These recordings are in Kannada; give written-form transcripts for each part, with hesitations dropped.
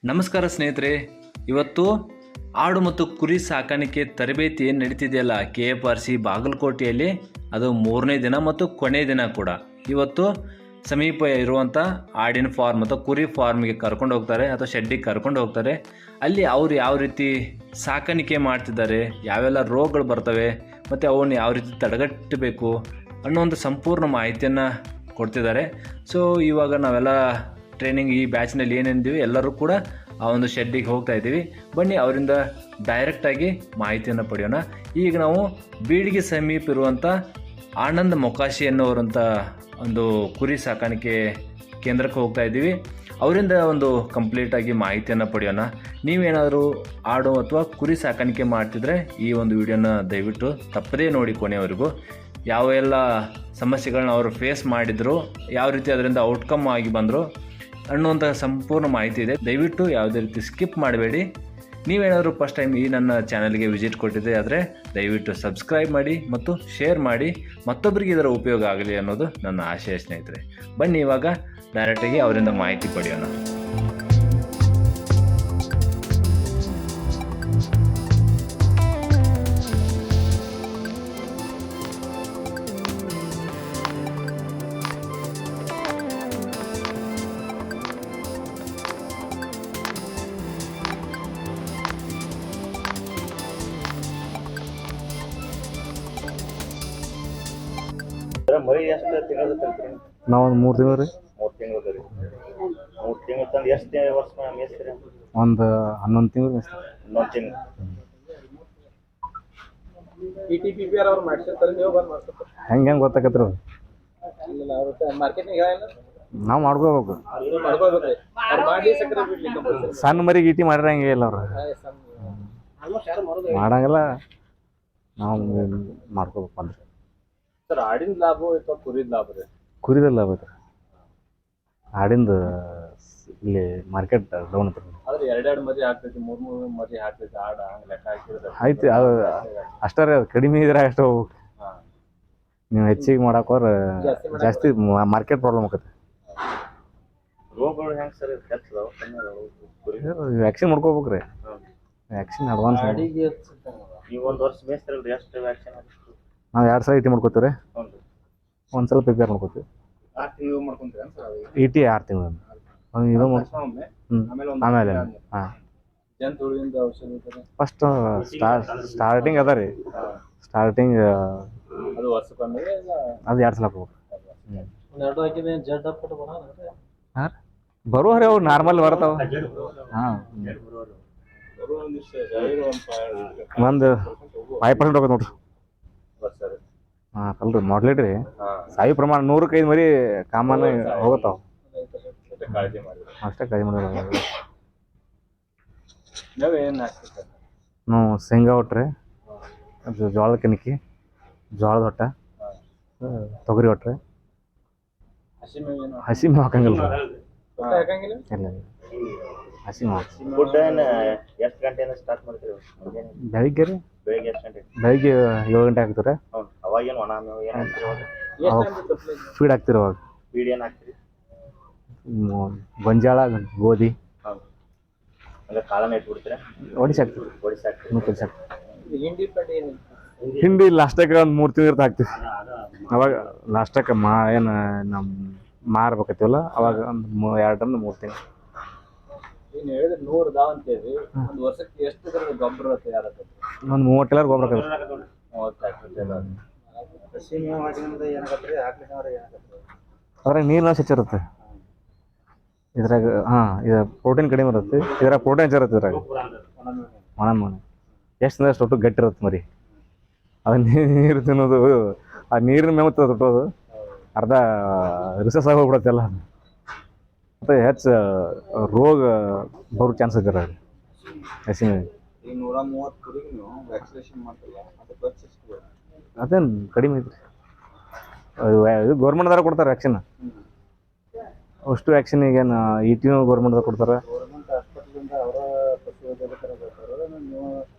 ನಮಸ್ಕಾರ ಸ್ನೇಹಿತರೆ, ಇವತ್ತು ಆಡು ಮತ್ತು ಕುರಿ ಸಾಕಾಣಿಕೆ ತರಬೇತಿ ಏನು ನಡೀತಿದೆಯಲ್ಲ KFRC ಬಾಗಲಕೋಟೆಯಲ್ಲಿ, ಅದು 3ನೇ ದಿನ ಮತ್ತು ಕೊನೆಯ ದಿನ ಕೂಡ. ಇವತ್ತು ಸಮೀಪ ಇರುವಂಥ ಆಡಿನ ಫಾರ್ಮ್ ಅಥವಾ ಕುರಿ ಫಾರ್ಮ್ಗೆ ಕರ್ಕೊಂಡು ಹೋಗ್ತಾರೆ ಅಥವಾ ಶೆಡ್ಡಿಗೆ ಕರ್ಕೊಂಡು ಹೋಗ್ತಾರೆ. ಅಲ್ಲಿ ಅವರು ಯಾವ ರೀತಿ ಸಾಕಾಣಿಕೆ ಮಾಡ್ತಿದ್ದಾರೆ, ಯಾವೆಲ್ಲ ರೋಗಗಳು ಬರ್ತವೆ ಮತ್ತು ಅವನ್ನು ಯಾವ ರೀತಿ ತಡೆಗಟ್ಟಬೇಕು ಅನ್ನೋ ಒಂದು ಸಂಪೂರ್ಣ ಮಾಹಿತಿಯನ್ನು ಕೊಡ್ತಿದ್ದಾರೆ. ಸೊ ಇವಾಗ ನಾವೆಲ್ಲ ಟ್ರೈನಿಂಗ್ ಈ ಬ್ಯಾಚ್ನಲ್ಲಿ ಏನೇನಿದ್ದೀವಿ ಎಲ್ಲರೂ ಕೂಡ ಆ ಒಂದು ಶೆಡ್ಡಿಗೆ ಹೋಗ್ತಾ ಇದ್ದೀವಿ. ಬನ್ನಿ ಅವರಿಂದ ಡೈರೆಕ್ಟಾಗಿ ಮಾಹಿತಿಯನ್ನು ಪಡೆಯೋಣ. ಈಗ ನಾವು ಬೀಡಿಗೆ ಸಮೀಪ ಇರುವಂಥ ಆನಂದ್ ಮೊಕಾಶಿ ಅನ್ನೋರಂಥ ಒಂದು ಕುರಿ ಸಾಕಾಣಿಕೆ ಕೇಂದ್ರಕ್ಕೆ ಹೋಗ್ತಾ ಇದ್ದೀವಿ. ಅವರಿಂದ ಒಂದು ಕಂಪ್ಲೀಟಾಗಿ ಮಾಹಿತಿಯನ್ನು ಪಡೆಯೋಣ. ನೀವೇನಾದರೂ ಆಡು ಅಥವಾ ಕುರಿ ಸಾಕಾಣಿಕೆ ಮಾಡ್ತಿದ್ರೆ ಈ ಒಂದು ವಿಡಿಯೋನ ದಯವಿಟ್ಟು ತಪ್ಪದೇ ನೋಡಿ ಕೊನೆಯವರೆಗೂ. ಯಾವ ಎಲ್ಲ ಸಮಸ್ಯೆಗಳನ್ನ ಅವರು ಫೇಸ್ ಮಾಡಿದರು, ಯಾವ ರೀತಿ ಅದರಿಂದ ಔಟ್ಕಮ್ ಆಗಿ ಬಂದರು ಅನ್ನುವಂಥ ಸಂಪೂರ್ಣ ಮಾಹಿತಿ ಇದೆ. ದಯವಿಟ್ಟು ಯಾವುದೇ ರೀತಿ ಸ್ಕಿಪ್ ಮಾಡಬೇಡಿ. ನೀವೇನಾದರೂ ಫಸ್ಟ್ ಟೈಮ್ ಈ ನನ್ನ ಚಾನಲ್ಗೆ ವಿಸಿಟ್ ಕೊಟ್ಟಿದ್ದೆ ಆದರೆ ದಯವಿಟ್ಟು ಸಬ್ಸ್ಕ್ರೈಬ್ ಮಾಡಿ ಮತ್ತು ಶೇರ್ ಮಾಡಿ, ಮತ್ತೊಬ್ಬರಿಗೆ ಇದರ ಉಪಯೋಗ ಆಗಲಿ ಅನ್ನೋದು ನನ್ನ ಆಶಯ ಸ್ನೇಹಿತರೆ. ಬನ್ನಿ ಇವಾಗ ಡೈರೆಕ್ಟಾಗಿ ಅವರಿಂದ ಮಾಹಿತಿ ಪಡೆಯೋಣ. ಮರಿ ಎಷ್ಟು ತಿಂಗಳು ಕಲ್ತ್ರಿ? ನಾವು ಒಂದು 3 ತಿಂಗಳು ರೀ. 3 ತಿಂಗಳು ರೀ. 3 ತಿಂಗಳು ತಂದು ಎಷ್ಟು ವರ್ಷ ಮೇಸ್ತ್ರಿ? ಒಂದು 11 ತಿಂಗಳು ಮೇಸ್ತ್ರಿ. 11 ತಿಂಗಳು. PTPR ಅವ್ರು ಮಾಡ್ಸಿರ್ತಾರೆ, ನೀವು ಬಂದು ಮಾಡ್ತಾರೆ. ಹೆಂಗೆ ಗೊತ್ತಾಕತ್ರಿ ಅದು? ಇಲ್ಲ ಅವ್ರು ಮಾರ್ಕೆಟ್ನಾಗ ಹೇಳಿಲ್ಲ, ನಾವು ಮಾಡ್ಕೋಬೇಕು. ನೀವು ಮಾಡ್ಕೋಬೇಕ್ರಿ. ಅವ್ರು ಮಾಡಿ ಸಕ್ಕರೆ ಬಿಡ್ಲಿ ಕಂಪಲ್ಸರಿ. ಸಣ್ಣ ಮರಿ ಗೀಟಿ ಮಾಡ್ರೆ ಹಂಗೆ ಇಲ್ಲ ಅವ್ರು ಮಾಡಂಗಿಲ್ಲ, ನಾವು ಮಾಡ್ಕೋಬೇಕು ಅಂದ್ರೆ. ಸರ್ ಆಡಿನ ಲಾಭ ಅಥವಾ ಕುರಿದ ಲಾಭ ರೀ? ಕುರಿದಲ್ಲ ಬೇಕು, ಆಡಿಂದ ಇಲ್ಲಿ ಮಾರ್ಕೆಟ್ ಡೌನ್ ಐತ್ರಿ. ಆದ್ರೆ ಎರಡೆರಡು ಮರಿ ಹಾಕ್ತೈತಿ, 3 ಮರಿ ಹಾಕ್ತೈತಿ ಆಡ, ಹಂಗೆ ಲೆಕ್ಕ ಹಾಕಿದ್ರೆ ಐತಿ. ಅದು ಅಷ್ಟೇ ರೀ, ಅದು ಕಡಿಮೆ ಇದ್ರೆ ಅಷ್ಟು ಹೋಗ್ಬೇಕು. ನೀವು ಹೆಚ್ಚಿಗೆ ಮಾಡಕ್ಕೆ ಜಾಸ್ತಿ ಮಾರ್ಕೆಟ್ ಪ್ರಾಬ್ಲಮ್ ಆಕತಿ. ರೋಗಗಳು ಹೆಂಗೆ ಸರ್ ಹೆಚ್ಚದಾವ? ಕುರಿ ವ್ಯಾಕ್ಸಿನ್ ಮಾಡ್ಕೋಬೇಕು ರೀ. ವ್ಯಾಕ್ಸಿನ್ ಅಡ್ವಾನ್ಸ್ ನೀವು ಒಂದು ವರ್ಷ ಮೇಸ್ತ್ರಿ ಎಷ್ಟು ವ್ಯಾಕ್ಸಿನ್? ನಾವು 2 ಸಲ ಇಟಿ ಮಾಡ್ಕೋತೀವಿ ರೀ. ಹ್ಞೂ. ಒಂದು ಸಲ PPR ಮಾಡ್ಕೋತೀವಿ. 6 ತಿಂಗಳು ಮಾಡ್ಕೊಂತೀರ ಸರ್? ಇಟಿ 6 ತಿಂಗಳು ಇದು ಆಮೇಲೆ ಹಾಂ ಜಂತುಳಿಂದ ಔಷಧಿ ಫಸ್ಟ್ ಸ್ಟಾರ್ಟಿಂಗ್ ಅದ ರೀ. ಸ್ಟಾರ್ಟಿಂಗ್ ಅದು ವರ್ಷಕ್ಕೊಮ್ಮೆ ಅದು 2 ಸಲ ಹೋಗ್ಬೇಕು. ಎರಡು ಹಾಕಿದ್ರೆ ಜಡ್ ಅಪ್ ಹಾಂ ಬರುವ ರೀ, ಅವು ನಾರ್ಮಲ್ ಬರ್ತಾವ. ಹಾಂ ಒಂದು 5% ಹೋಗುತ್ತೆ ನೋಡ್ರಿ. ಹಾಂ ಕಲ್ರಿ ಮಾಡ್ಲೇಟ್ ರೀ. ಸಾಯಿ ಪ್ರಮಾಣ 100ಕ್ಕೆ 5 ಮರಿ ಕಾಮನ್ ಹೋಗುತ್ತಾವ. ಕಾಳಜಿ ಮಾಡಿ ಅಷ್ಟೇ ಕಾಳಜಿ ಮಾಡೋದು. ನಾವು ಏನು ಹಾಕ್ತೀವಿ? ನಾವು ಶೇಂಗಾ ಹೊಟ್ರೆ, ಅದು ಜೋಳದ ಕಣಿಕಿ, ಜೋಳದ ಹೊಟ್ಟ, ತೊಗರಿ ಹೊಟ್ರೆ. ಹಸಿ ಮೇವು ಹಾಕಂಗಿಲ್ಲ ರೀ. ಹಾಕಂಗಿಲ್ಲ? ಇಲ್ಲ ಹಸಿ ಮೇವು. ಫುಡ್ ಏನು ಎಷ್ಟು ಗಂಟೆಯಿಂದ ಸ್ಟಾರ್ಟ್ ಮಾಡ್ತೀರಿ? ಬೆಳಿಗ್ಗೆ ರೀ. ಬೆಳಿಗ್ಗೆ ಎಷ್ಟು ಗಂಟೆ? ಬೆಳಿಗ್ಗೆ 7 ಗಂಟೆ ಹಾಕ್ತೀವಿ. ಹೌದು. ಅವಾಗೇನು ಒಣ ಮೇವು ಏನು ಹಾಕ್ತೀರಿ? ಫೀಡ್ ಹಾಕ್ತಿರಿ ಅವಾಗ. ಫೀಡ್ ಏನು ಹಾಕ್ತೀರಿ? ಗೊಂಜಾಳ, ಗೋಧಿ. ಹೌದು. ಅಂದ್ರೆ ಕಾಳನ್ನ ಇಟ್ಬಿಡ್ತೀರಾ? ಒಡಿಸಿ ಹಾಕ್ತೀವಿ. ಒಡಿಸಿ ಹಾಕ್ತೀರಿ. ಒಡಿಸಿ ಹಾಕ್ತೀವಿ. ಹಿಂಡಿ ಪಂಡಿ ಏನು? ಹಿಂಡಿ ಲಾಸ್ಟಕ್ಕೆ ಒಂದು 3 ತಿಂಗಳು ಹಾಕ್ತೀವಿ. ಅವಾಗ ಲಾಸ್ಟಕ್ಕೆ ಏನು ನಮ್ಮ ಮಾರ್ಬೇಕೈತಿವಲ್ಲ ಅವಾಗ ಒಂದು 2 ಟನ್ 3 ತಿಂಗಳು. ನೀನು ಹೇಳಿದ್ರೆ 100 ದಾವ್ ಅಂತೇಳಿ ಒಂದು ವರ್ಷಕ್ಕೆ ಎಷ್ಟು ಥರದ ಗೊಬ್ಬರ ತಯಾರಾಗ್ತದೆ? ಒಂದು 30 ಟೈಲರ್ ಗೊಬ್ಬರ ಹಾಕೋದು. 30 ಹಸಿ ಮೇವು ಹಾಕಿದ್ರೆ ಏನಾಗತ್ತೆ? ಹಾಕ್ಲಿಕ್ಕೆ ಏನಾಗತ್ತೆ? ಅದ್ರಾಗ ನೀರಿನ ಹೆಚ್ಚಿರುತ್ತೆ ಇದ್ರಾಗ. ಹಾಂ ಇದು ಪ್ರೋಟೀನ್ ಕಡಿಮೆ ಇರುತ್ತೆ, ಇದ್ರಾಗ ಪ್ರೋಟೀನ್ ಹೆಚ್ಚಿರುತ್ತೆ. ಇದ್ರಾಗ ಒಣ ಮೇವು ಎಷ್ಟು ಅಂದ್ರೆ ಅಷ್ಟು ಗಟ್ಟಿ ಇರುತ್ತೆ ಮರಿ. ಅದು ನೀರು ತಿನ್ನೋದು, ಆ ನೀರಿನ ಮೇವು ತೊಟ್ಟೋದು ಅರ್ಧ ರಿಸಸ್ ಆಗಿ ಹೋಗ್ಬಿಡುತ್ತೆ ಎಲ್ಲ. ಮತ್ತು ಹೆಚ್ಚು ರೋಗ ಬರೋ ಚಾನ್ಸ್ ಇದೆ ರೀ ಹಸಿ ಮೇವು. ಈ 130 ಕುರಿಗೆ ನೀವು ವ್ಯಾಕ್ಸಿನೇಷನ್ ಮಾಡ್ತಿಲ್ಲ, ಅದು ಖರ್ಚು ಎಷ್ಟು? ಅದೇನು ಕಡಿಮೆ ಐತ್ರಿ. ಇದು ಗೌರ್ಮೆಂಟ್ದಾರ ಕೊಡ್ತಾರೆ ವ್ಯಾಕ್ಸಿನ್. ಅಷ್ಟು ವ್ಯಾಕ್ಸಿನ್ ಈಗೇನು ಇಟಿನೂ ಗೌರ್ಮೆಂಟ್ದಾಗ ಕೊಡ್ತಾರೆ. ಗೌರ್ಮೆಂಟ್ ಹಾಸ್ಪಿಟಲಿಂದ ಅವರ ಪಶುವೈದ್ಯಕರ ಬರ್ತಾರೆ, ನೀವು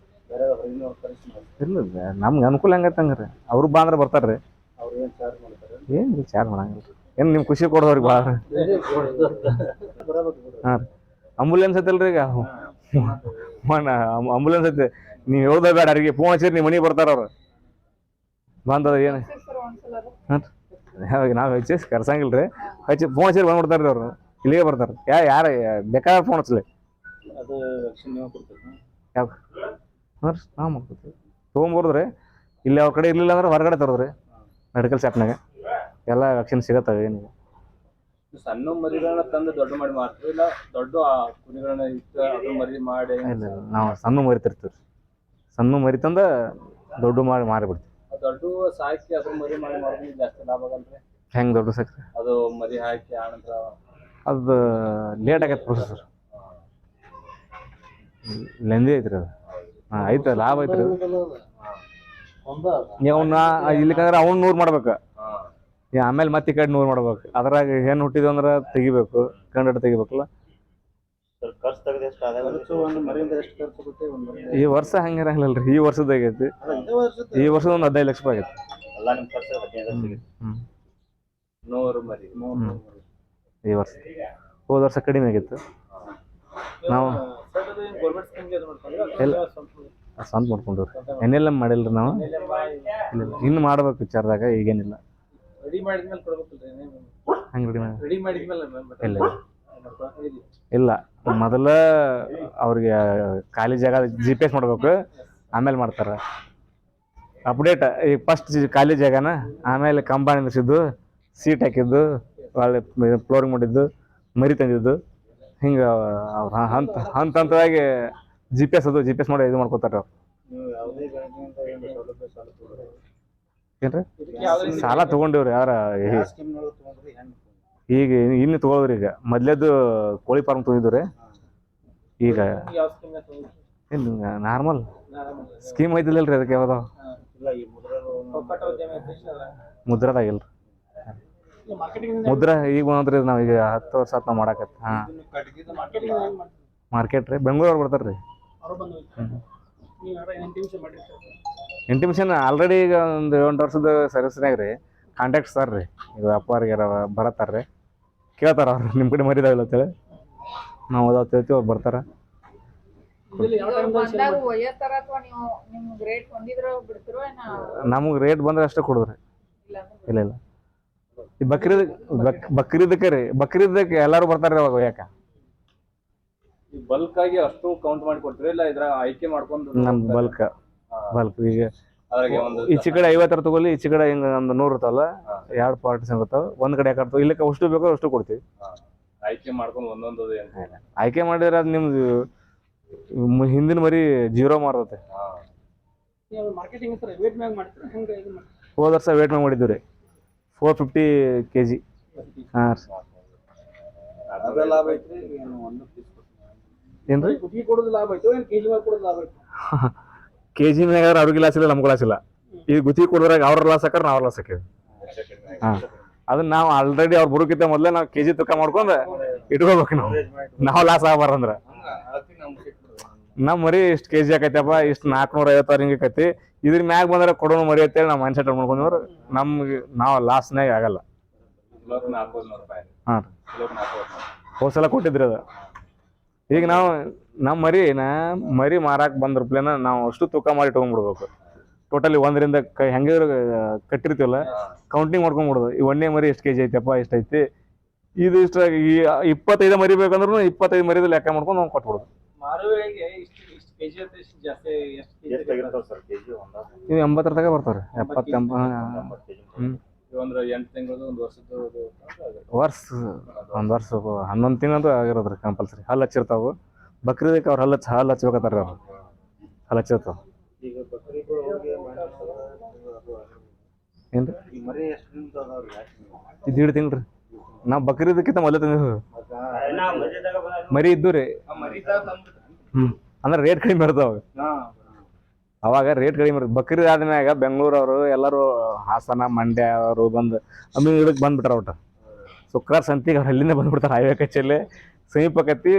ಬೇರೆ ಹೊರಗಿನ ಕರೆಕ್ಟ್ ಇಲ್ಲ ನಮ್ಗೆ ಅನುಕೂಲ ಹೆಂಗೈತೆ ಹಂಗೆ ರೀ. ಅವ್ರು ಬಾ ಅಂದ್ರೆ ಬರ್ತಾರೆ ರೀ. ಅವ್ರು ಏನು ಚಾರ್ಜ್ ಮಾಡ್ತಾರೆ? ಏನು ಚಾರ್ಜ್ ಮಾಡಂಗಿಲ್ಲ ರೀ. ಏನು ನಿಮ್ಮ ಖುಷಿ ಕೊಡೋದ್ರಿಗೆ ಭಾಳ. ಹಾಂ ರೀ ಆಂಬುಲೆನ್ಸ್ ಐತಲ್ರಿ ಈಗ ಆಂಬುಲೆನ್ಸ್ ಐತೆ ನೀವು ಹೇಳ್ದ ಬೇಡ ಅವ್ರಿಗೆ ಫೋನ್ ಹಚ್ಚಿರಿ ನಿಮ್ಮ ಮನೆಗೆ ಬರ್ತಾರ ಅವ್ರು ಬಂದದ ಏನು ಹಾಂ ಯಾವಾಗ ನಾವು ಹಚ್ಚಿ ಕರ್ಸಂಗಿಲ್ಲ ರೀ ಹಚ್ಚಿ ಫೋನ್ ಹಚ್ಚಿರಿ ಬಂದ್ಬಿಡ್ತಾರೆ ರೀ ಅವ್ರು ಇಲ್ಲಿಗೆ ಬರ್ತಾರೆ ಯಾರು ಬೇಕಾದ್ರೆ ಫೋನ್ ಹಚ್ಚಲಿ ಅದು ವ್ಯಾಕ್ಸಿನ್ ನೀವು ಕೊಡ್ತೀರಿ ಯಾವ ಹಾಂ ರೀ ನಾವು ಮಾಡ್ಕೊತೀವಿ ತೊಗೊಂಬರ್ದ್ರಿ ಇಲ್ಲಿ ಅವ್ರ ಕಡೆ ಇರಲಿಲ್ಲ ಅಂದ್ರೆ ಹೊರಗಡೆ ತರೋದ್ರಿ ಮೆಡಿಕಲ್ ಶಾಪ್ನಾಗ ಎಲ್ಲ ವ್ಯಾಕ್ಸಿನ್ ಸಿಗತ್ತವೆ ಏನಿದೆ ಸಣ್ಣ ಮರಿಗಳನ್ನ ತಂದು ದೊಡ್ಡ ಮಾಡಿ ಮಾಡ್ತೀವಿ ಇಲ್ಲ ದೊಡ್ಡ ಕುರಿಗಳನ್ನ ಇಟ್ಟು ಅದು ಮರಿ ಮಾಡಿ ಇಲ್ಲ ನಾವು ಸಣ್ಣ ಮರಿ ತರ್ತೀವಿ ರೀ ಸಣ್ಣ ಮರಿ ತಂದು ದೊಡ್ಡ ಮಾರಿಬಿಡ್ತೀವಿ ದೊಡ್ಡ ಸಾಕಿ ಅದ್ರ ಮರಿ ಮಾಡಿ ಮಾಡೋದ್ರಿಂದ ಜಾಸ್ತಿ ಲಾಭ ಆಗಲ್ರಿ ಹೆಂಗೆ ದೊಡ್ಡ ಸಾಕ್ರಿ ಅದು ಮರಿ ಹಾಕಿ ಆನಂತರ ಅದು ಲೇಟ್ ಆಗತ್ತೆ ಪ್ರೊಸೆಸರ್ ಲೆಂದಿ ಐತ್ರಿ ಅದು ಹಾಂ ಐತೆ ಲಾಭ ಐತ್ರಿ ಈಗ ಅವ್ನ ಇಲ್ಲಿಕಂದ್ರೆ ಅವ್ನು 100 ಮಾಡ್ಬೇಕು ಈಗ ಆಮೇಲೆ ಮತ್ತೆ ಈ ಕಡೆ 100 ಮಾಡ್ಬೇಕು ಅದ್ರಾಗ ಹೆಣ್ಣು ಹುಟ್ಟಿದ್ವು ಅಂದ್ರೆ ತೆಗಿಬೇಕು ಕಂಡು ತೆಗಿಬೇಕಲ್ಲ ಖರ್ಚು ತೆಗೆದು ಎಷ್ಟು ಆದಾಯ ಒಂದು ಮರಿಯಿಂದ ಎಷ್ಟು ಖರ್ಚು ಆಗುತ್ತೆ ಒಂದು ಈ ವರ್ಷ ಹಂಗಿರಂಗಿಲ್ಲ ರೀ ಈ ವರ್ಷದ ಆಗೈತಿ ಈ ವರ್ಷದ ಒಂದು 15 ಲಕ್ಷ ರೂಪಾಯಿ ಆಗೈತಿ ಎಲ್ಲ ನಿಮ್ಮ ಖರ್ಚು 15 ಲಕ್ಷ ಹ್ಞೂ 100 ಮರಿ ಈ ವರ್ಷ ಹೋದ ವರ್ಷ ಕಡಿಮೆ ಆಗಿತ್ತು ನಾವು ಗೌರ್ಮೆಂಟ್ ಸ್ಕೀಮ್ಗೆ ಅದು ಮಾಡ್ಕೊಂಡ್ರೆ ಎಲ್ಲ ಸ್ವಂತ ಮಾಡ್ಕೊಂಡ್ರಿ ಏನೆಲ್ಲ ಮಾಡಿಲ್ರಿ ನಾವು ಇಲ್ಲ ಇನ್ನು ಮಾಡ್ಬೇಕು ವಿಚಾರದಾಗ ಈಗೇನಿಲ್ಲ ರೆಡಿ ಮಾಡಿದ್ಮೇಲೆ ಕೊಡ್ಬೇಕಲ್ರಿ ಹಂಗೆ ರೆಡಿ ಮಾಡಿ ರೆಡಿ ಮಾಡಿದ್ಮೇಲೆ ಇಲ್ಲ ಇಲ್ಲ ಮೊದಲ ಅವ್ರಿಗೆ ಖಾಲಿ ಜಾಗ GPS ಮಾಡ್ಬೇಕು ಆಮೇಲೆ ಮಾಡ್ತಾರೆ ಅಪ್ಡೇಟ್ ಈಗ ಫಸ್ಟ್ ಖಾಲಿ ಜಾಗನ ಆಮೇಲೆ ಕಂಬ ನಿಲ್ಲಿಸಿದ್ದು ಸೀಟ್ ಹಾಕಿದ್ದು ಒಳ್ಳೆ ಫ್ಲೋರಿಂಗ್ ಮಾಡಿದ್ದು ಮರಿ ತಂದಿದ್ದು ಹಿಂಗೆ ಅವ್ರು ಹಂತವಾಗಿ GPS ಮಾಡಿ ಇದು ಮಾಡ್ಕೋತಾರೆ ಅವ್ರು ನೀವು ಯಾವುದೇ ಬ್ಯಾಂಕಿನಿಂದ ಏನು ಸೌಲಭ್ಯ ಸಾಲ ತಗೊಂಡ್ರೆ ಏನ್ರಿ ಸಾಲ ತೊಗೊಂಡಿವ್ರಿ ಯಾರ ಸ್ಕೀಮ್ನೊಳಗೆ ತೊಗೊಂಡ್ರೆ ಹೆಂಗೆ ಈಗ ಇನ್ನು ತೊಗೊಳದ್ರಿ ಈಗ ಮೊದ್ಲೇದು ಕೋಳಿ ಫಾರ್ಮ್ ತೊಗೊಂಡಿದ್ದು ರೀ ಈಗ ಯಾವ ಸ್ಕೀಮ್ನ ತೊಗೊಂಡ್ರಿ ಇಲ್ಲ ನಾರ್ಮಲ್ ಸ್ಕೀಮ್ ಐತಿಲ್ಲಲ್ರಿ ಅದಕ್ಕೆ ಯಾವ್ದು ಇಲ್ಲ ಈ ಒಕ್ಕಟ ಉದ್ಯಮ ಐತಿ ಮುದ್ರದಾಗಿಲ್ಲ ಮಾರ್ಕೆಟಿಂಗ್ ಮುದ್ರ ಈಗ ಬಂದ್ರಿ ನಾವು ಈಗ 10 ವರ್ಷ ಆತ್ ನಾವು ಮಾಡಾಕತ್ ಹಾಂ ಮಾರ್ಕೆಟಿಂಗ್ ಹೆಂಗೆ ಮಾಡ್ತೀವಿ ಮಾರ್ಕೆಟ್ ರೀ ಬೆಂಗಳೂರು ಬರ್ತಾರೆ ರೀ ಅವರು ಬಂದು ನೀವು ಯಾರು ಇಂಟಿಮೇಷನ್ ಮಾಡಿರ್ತೀರಿ ಇಂಟಿಮೇಷನ್ ಆಲ್ರೆಡಿ ಈಗ ಒಂದು 8 ವರ್ಷದ ಸರ್ವಿಸ್ನಾಗ ರೀ ಕಾಂಟ್ಯಾಕ್ಟ್ ಸರ್ ರೀ ಈಗ ವ್ಯಾಪಾರಿಗೆ ಬರತ್ತಾರ ರೀ ಕೇಳ್ತಾರ ಅವ್ರು ನಿಮ್ಮ ಕಡೆ ಮರಿದಾವಿಲ್ಲ ಅಂತೇಳಿ ನಾವು ಓದಾವ್ ತಿಳ್ತೀವಿ ಅವ್ರು ಬರ್ತಾರೆ ಬಂದಾಗ ಒಯ್ಯತ್ತಾರ ಅಥವಾ ನೀವು ನಿಮ್ಗೆ ರೇಟ್ ಹೊಂದಿದ್ರ ಬಿಡ್ತಿರೋ ಏನ ನಮಗೆ ರೇಟ್ ಬಂದ್ರೆ ಅಷ್ಟೇ ಕೊಡಿದ್ರಿ ಇಲ್ಲ ಇಲ್ಲ ಇಲ್ಲ ಈ ಬಕ್ರೀದಕ್ಕೆ ರೀ ಬಕ್ರೀದಕ್ಕೆ ಎಲ್ಲರೂ ಬರ್ತಾರೆ ರೀ ಅವಾಗ ಒಯ್ಯಾಕ ಈ ಬಲ್ಕ್ ಆಗಿ ಅಷ್ಟು ಕೌಂಟ್ ಮಾಡಿ ಕೊಡ್ತೀರಿ ಇಲ್ಲ ಇದ್ರ ಆಯ್ಕೆ ಮಾಡ್ಕೊಂಡು ನಮ್ದು ಬಲ್ಕ್ ಈಗ ಅದ್ರಾಗೆ ಒಂದು ಈಚೆ ಕಡೆ 50 ತಗೊಳ್ಳಿ ಈಚೆ ಕಡೆ ಹಿಂಗೆ ಒಂದು 100 ಇರ್ತಾವಲ್ಲ 2 ಪಾರ್ಟಿಸ್ ಇರ್ತಾವ ಒಂದು ಕಡೆ ಯಾಕೆ ಇಲ್ಲಕ್ಕೆ ಅಷ್ಟು ಬೇಕೋ ಅಷ್ಟು ಕೊಡ್ತೀವಿ ಆಯ್ಕೆ ಮಾಡ್ಕೊಂಡು ಒಂದೊಂದು ಆಯ್ಕೆ ಮಾಡಿದ್ರೆ ಅದು ನಿಮ್ದು ಹಿಂದಿನ ಮರಿ 0 ಮಾರುತ್ತೆ ಮಾರ್ಕೆಟಿಂಗ್ ಸರ್ ವೇಟ್ ಮ್ಯಾಗ ಮಾಡ್ತೀರಾ ಹೆಂಗೆ ಇದು ಮಾಡ್ತೀರಾ ಹೋದ ವರ್ಷ ವೇಟ್ ಮ್ಯಾಗ ಮಾಡಿದ್ದೀವಿ ರೀ 450 kg ಹಾಂ ರೀ ಅದ ಲಾಭ ಐತ್ರಿ ಏನು ಒಂದು ಪೀಸ್ ಏನು ರೀ ಗುತ್ತಿಗೆ ಕೊಡೋದು ಲಾಭ ಐತೋ ಏನು ಕೆಜಿ ಮ್ಯಾಗ ಕೊಡೋದು ಲಾಭ ಐತಿ KG ಮ್ಯಾಗ ಅವ್ರಿಗೆ ಲಾಸ್ ಇಲ್ಲ ನಮ್ಗೆ ಲಾಸ್ ಇಲ್ಲ ಈಗ ಗುತ್ತಿಗೆ ಕೊಡೋದ್ರಾಗ ಅವ್ರ ಲಾಸ್ ಹಾಕಾರ ನಾವು ಲಾಸ್ ಹಾಕೇವಿ ಹಾಂ ಅದನ್ನ ನಾವು ಆಲ್ರೆಡಿ ಅವ್ರು ಬರೋಕ್ಕಿಂತ ಮೊದಲೇ ನಾವು KG ತೂಕ ಮಾಡ್ಕೊಂಡು ಇಟ್ಕೋಬೇಕು ನಾವು ಲಾಸ್ ಆಗಬಾರ್ದಂದ್ರೆ ನಮ್ಮ ಮರಿ ಇಷ್ಟು KG ಆಕೈತಪ್ಪ ಇಷ್ಟು 450 ಹಿಂಗೆ ಆಕೈತಿ ಇದ್ರ ಮ್ಯಾಗ ಬಂದ್ರೆ ಕೊಡೋನು ಮರಿ ಅಂತೇಳಿ ನಾವು ಮೈಂಡ್ ಸೆಟ್ ಮಾಡ್ಕೊಂಡ್ರೆ ನಮ್ಗೆ ನಾವು ಲಾಸ್ನಾಗ ಆಗಲ್ಲ ಹಾಂ ರೀ ಹೋದ ಸಲ ಕೊಟ್ಟಿದ್ರಿ ಅದು ಈಗ ನಾವು ನಮ್ಮ ಮರಿ ಮಾರಾಕ್ ಬಂದ ರೂಪಾಯಿನ ನಾವು ಅಷ್ಟು ತೂಕ ಮಾಡಿ ಇಟ್ಕೊಂಡ್ಬಿಡ್ಬೇಕು ಟೋಟಲಿ 1 ರಿಂದ ಹೆಂಗೆ ಕಟ್ಟಿರ್ತೀವಲ್ಲ ಕೌಂಟಿಂಗ್ ಮಾಡ್ಕೊಂಡ್ಬಿಡೋದು ಈ 1ನೇ ಮರಿ ಎಷ್ಟು KG ಐತಪ್ಪ ಎಷ್ಟು ಐತಿ ಇದು ಇಷ್ಟ ಈ 25 ಮರಿ ಬೇಕಂದ್ರೂ 25 ಮರಿದು ಲೆಕ್ಕ ಮಾಡ್ಕೊಂಡು ನಾವು ಕೊಟ್ಬಿಡೋದು ಮಾರುವೆಗೆ ಇಷ್ಟು ಕೆಜಿ ಅಂತ ಇಷ್ಟು ಜಾಸ್ತಿ ಎಷ್ಟು ಆಗಿರ್ತಾವ ಸರ್ ಕೆಜಿ ಒಂದ ಇವು 80 ತನಕ ಬರ್ತಾವ್ರಿ 70 ಹ್ಞೂ ಅಂದ್ರೆ 8 ತಿಂಗಳದು ಒಂದು ವರ್ಷದ್ದು ವರ್ಷ ಒಂದು ವರ್ಷ 11 ತಿಂಗಳಂತೂ ಆಗಿರೋದ್ರಿ ಕಂಪಲ್ಸರಿ ಹಲ್ಲು ಹಚ್ಚಿರ್ತಾವೆ ಬಕ್ರೀದಕ್ಕೆ ಅವ್ರು ಹಲ್ಲು ಹಚ್ಬೇಕತ್ತಾರ ಅವ್ರು ಹಲ್ಲು ಹಚ್ಚಿರ್ತಾವ ಈಗ ಬಕರಿಗಳು ಹೋಗಿ ಏನು ರೀ ಈ ಮರಿ ಎಷ್ಟು ದಿನದ ಅದಾವ್ರಿ ಇದು 2 ತಿಂಗಳು ರೀ ನಾವು ಬಕ್ರೀದಕ್ಕಿಂತ ಮೊದಲೇ ತಂದಿದ್ದು ಮರಿ ಇದ್ದು ರೀ ಹ್ಞೂ ಅಂದ್ರೆ ರೇಟ್ ಕಡಿಮೆ ಇರ್ತಾವೆ ಅವಾಗ ರೇಟ್ ಕಡಿಮೆ ಇರುತ್ತೆ ಬಕ್ರೀದ್ ಆದ್ಮ್ಯಾಗ ಬೆಂಗಳೂರು ಅವರು ಎಲ್ಲರೂ ಹಾಸನ ಮಂಡ್ಯ ಅವರು ಬಂದು ಅಮೀನ್ಗಿಡಕ್ಕೆ ಬಂದ್ಬಿಟ್ಟಾರ ಒಟ್ಟು ಶುಕ್ರವಾರ ಸಂತಿಗೆ ಅವ್ರು ಅಲ್ಲಿಂದ ಬಂದ್ಬಿಡ್ತಾರೆ ಹೈವೇ ಕಚ್ಚಲ್ಲಿ ಸಮೀಪಕತ್ತಿ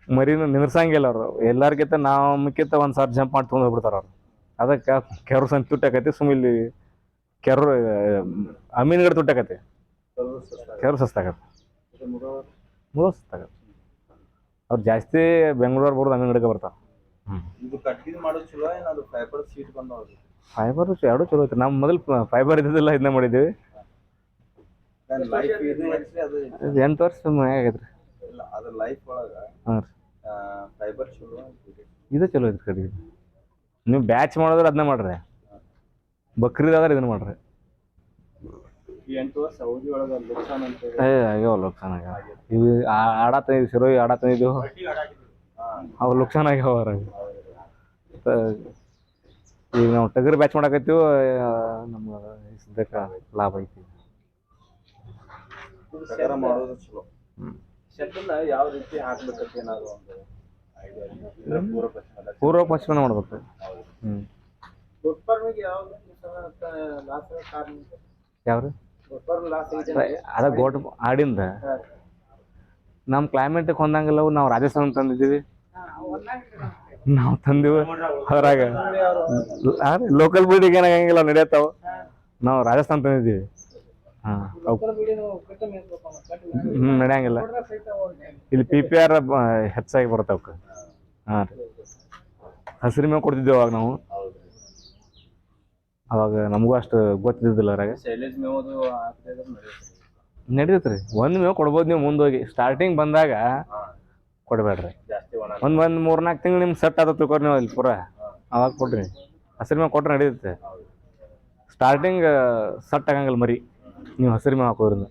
ಮರಿನ ನಿಂದ್ರಸಂಗಿಲ್ಲ ಅವರು ಎಲ್ಲರಿಗಿಂತ ನಮ್ಗಿಂತ ಒಂದು ಸಾವಿರ ಜಂಪ್ ಮಾಡಿ ತೊಗೊಂಡು ಹೋಗ್ಬಿಡ್ತಾರೆ ಅವ್ರು ಅದಕ್ಕೆ ಕೆರು ಸಂತಿ ತುಟ್ಟಾಕೈತಿ ಸುಮಿಲ್ಲಿ ಕೆರು ಅಮೀನ್ಗಡ ತುಟ್ಟಾಕೈತಿ ಕೆರು ಸಸ್ತಾಗತ್ತೆ ಮುಗೋ ಸಸ್ತಾಗತ್ತೆ ಅವ್ರು ಜಾಸ್ತಿ ಬೆಂಗಳೂರು ಬರೋದು ಅಂಗಡಿಗೆ ಬರ್ತಾವೆ. ಇದು ಕಟ್ಟಿಗೆ ಮಾಡೋದು ಚಲೋ ಏನಾದ್ರು ಫೈಬರ್ ಸೀಟ್ ಬಂದವ್ರಿ? ಫೈಬರ್ ಎರಡೂ ಚಲೋ ಐತೆ. ನಾವು ಮೊದಲು ಫೈಬರ್ ಇದ್ದಿದ್ದಿಲ್ಲ, ಇದನ್ನ ಮಾಡಿದ್ದೀವಿ. ಲೈಫ್ ಇದು ಐತ್ರಿ ಅದು? ಇದು 8 ವರ್ಷ ಆಗೈತೆ ರೀ. ಇಲ್ಲ ಅದ್ರ ಲೈಫ್ ಒಳಗೆ ಹಾಂ ರೀ, ಫೈಬರ್ ಚಲೋ ಇದು ಚಲೋ ಐತೆ ಕಡೆಗೆ. ನೀವು ಬ್ಯಾಚ್ ಮಾಡಿದ್ರೆ ಅದನ್ನ ಮಾಡ್ರಿ, ಬಕ್ರೀದಾದ್ರೆ ಇದನ್ನ ಮಾಡ್ರಿ. 8 ವರ್ಷ ಸೌದಿ ಒಳಗೆ ಲುಕ್ಸಾನ್ ಅಂತ ಆಗ್ಯಾವ ಲುಕ್ಸಾನ್ ಆಗ್ಯಾವ. ಇವು ಆಡಾತ ಸಿರೋಯಿ ಆಡಾತಿದ್ದೆವು, ಅವು ಲುಕ್ಸಾನ್ ಆಗ್ಯಾವ ಅವ್ರಾಗ. ಈಗ ನಾವು ಟಗರ್ ಬ್ಯಾಚ್ ಮಾಡಕತ್ತೀವಿ, ನಮ್ಗೆ ಸದ್ಯಕ್ಕೆ ಲಾಭ ಐತಿ. ಮಾಡೋದು ಚಲೋ. ಶೆಡ್ಡನ್ನ ಯಾವ ರೀತಿ ಹಾಕ್ಬೇಕಂತ ಏನಾದ್ರು ಒಂದು ಐಡಿಯಾ? ಪೂರ್ವ ಪಶ್ಚಿಮ ಮಾಡ್ಬೇಕು. ಯಾವ್ರಿ ಅದ ಗೋಟ್ ಆಡಿಂದ ನಮ್ಮ ಕ್ಲೈಮೇಟಿಗೆ ಹೊಂದಂಗಿಲ್ಲವು. ನಾವು ರಾಜಸ್ಥಾನ ತಂದಿದ್ದೀವಿ, ನಾವು ತಂದೀವಿ. ಅದ್ರಾಗ ಲೋಕಲ್ ಬ್ರೀಡಿಗೆ ಏನಾಗಂಗಿಲ್ಲ, ನಡೆಯತ್ತಾವ. ನಾವು ರಾಜಸ್ಥಾನ ತಂದಿದ್ದೀವಿ. ಹಾಂ, ನಡೆಯಂಗಿಲ್ಲ. ಇಲ್ಲಿ PPR ಹೆಚ್ಚಾಗಿ ಬರುತ್ತೆ ಅವಕ್ಕೆ. ಹಾಂ ರೀ, ಹಸಿರು ಮೇವು ಕೊಡ್ತಿದ್ದೇವೆ ಅವಾಗ ನಾವು. ಅವಾಗ ನಮಗೂ ಅಷ್ಟು ಗೊತ್ತಿದ್ದಿಲ್ಲ ಅದ್ರಾಗ. ಶೈಲೇಜ್ ಮೇವು ನಡೀತೈತೆ ರೀ. ಒಂದು ಮೇವು ಕೊಡ್ಬೋದು ನೀವು ಮುಂದೋಗಿ. ಸ್ಟಾರ್ಟಿಂಗ್ ಬಂದಾಗ ಕೊಡಬೇಡ್ರಿ. ಒಂದು 3-4 ತಿಂಗಳು ನಿಮ್ಗೆ ಸೆಟ್ ಆದ ತಿಳ್ಕೊರಿ ನೀವು ಅಲ್ಲಿ ಪೂರ, ಅವಾಗ ಕೊಡ್ರಿ. ಹಸಿರು ಮೇವು ಕೊಟ್ರೆ ನಡೀತೈತೆ. ಸ್ಟಾರ್ಟಿಂಗ್ ಸೆಟ್ ಆಗಂಗಿಲ್ಲ ಮರಿ ನೀವು ಹಸಿರು ಮೇವು ಹಾಕೋದ್ರಿಂದ.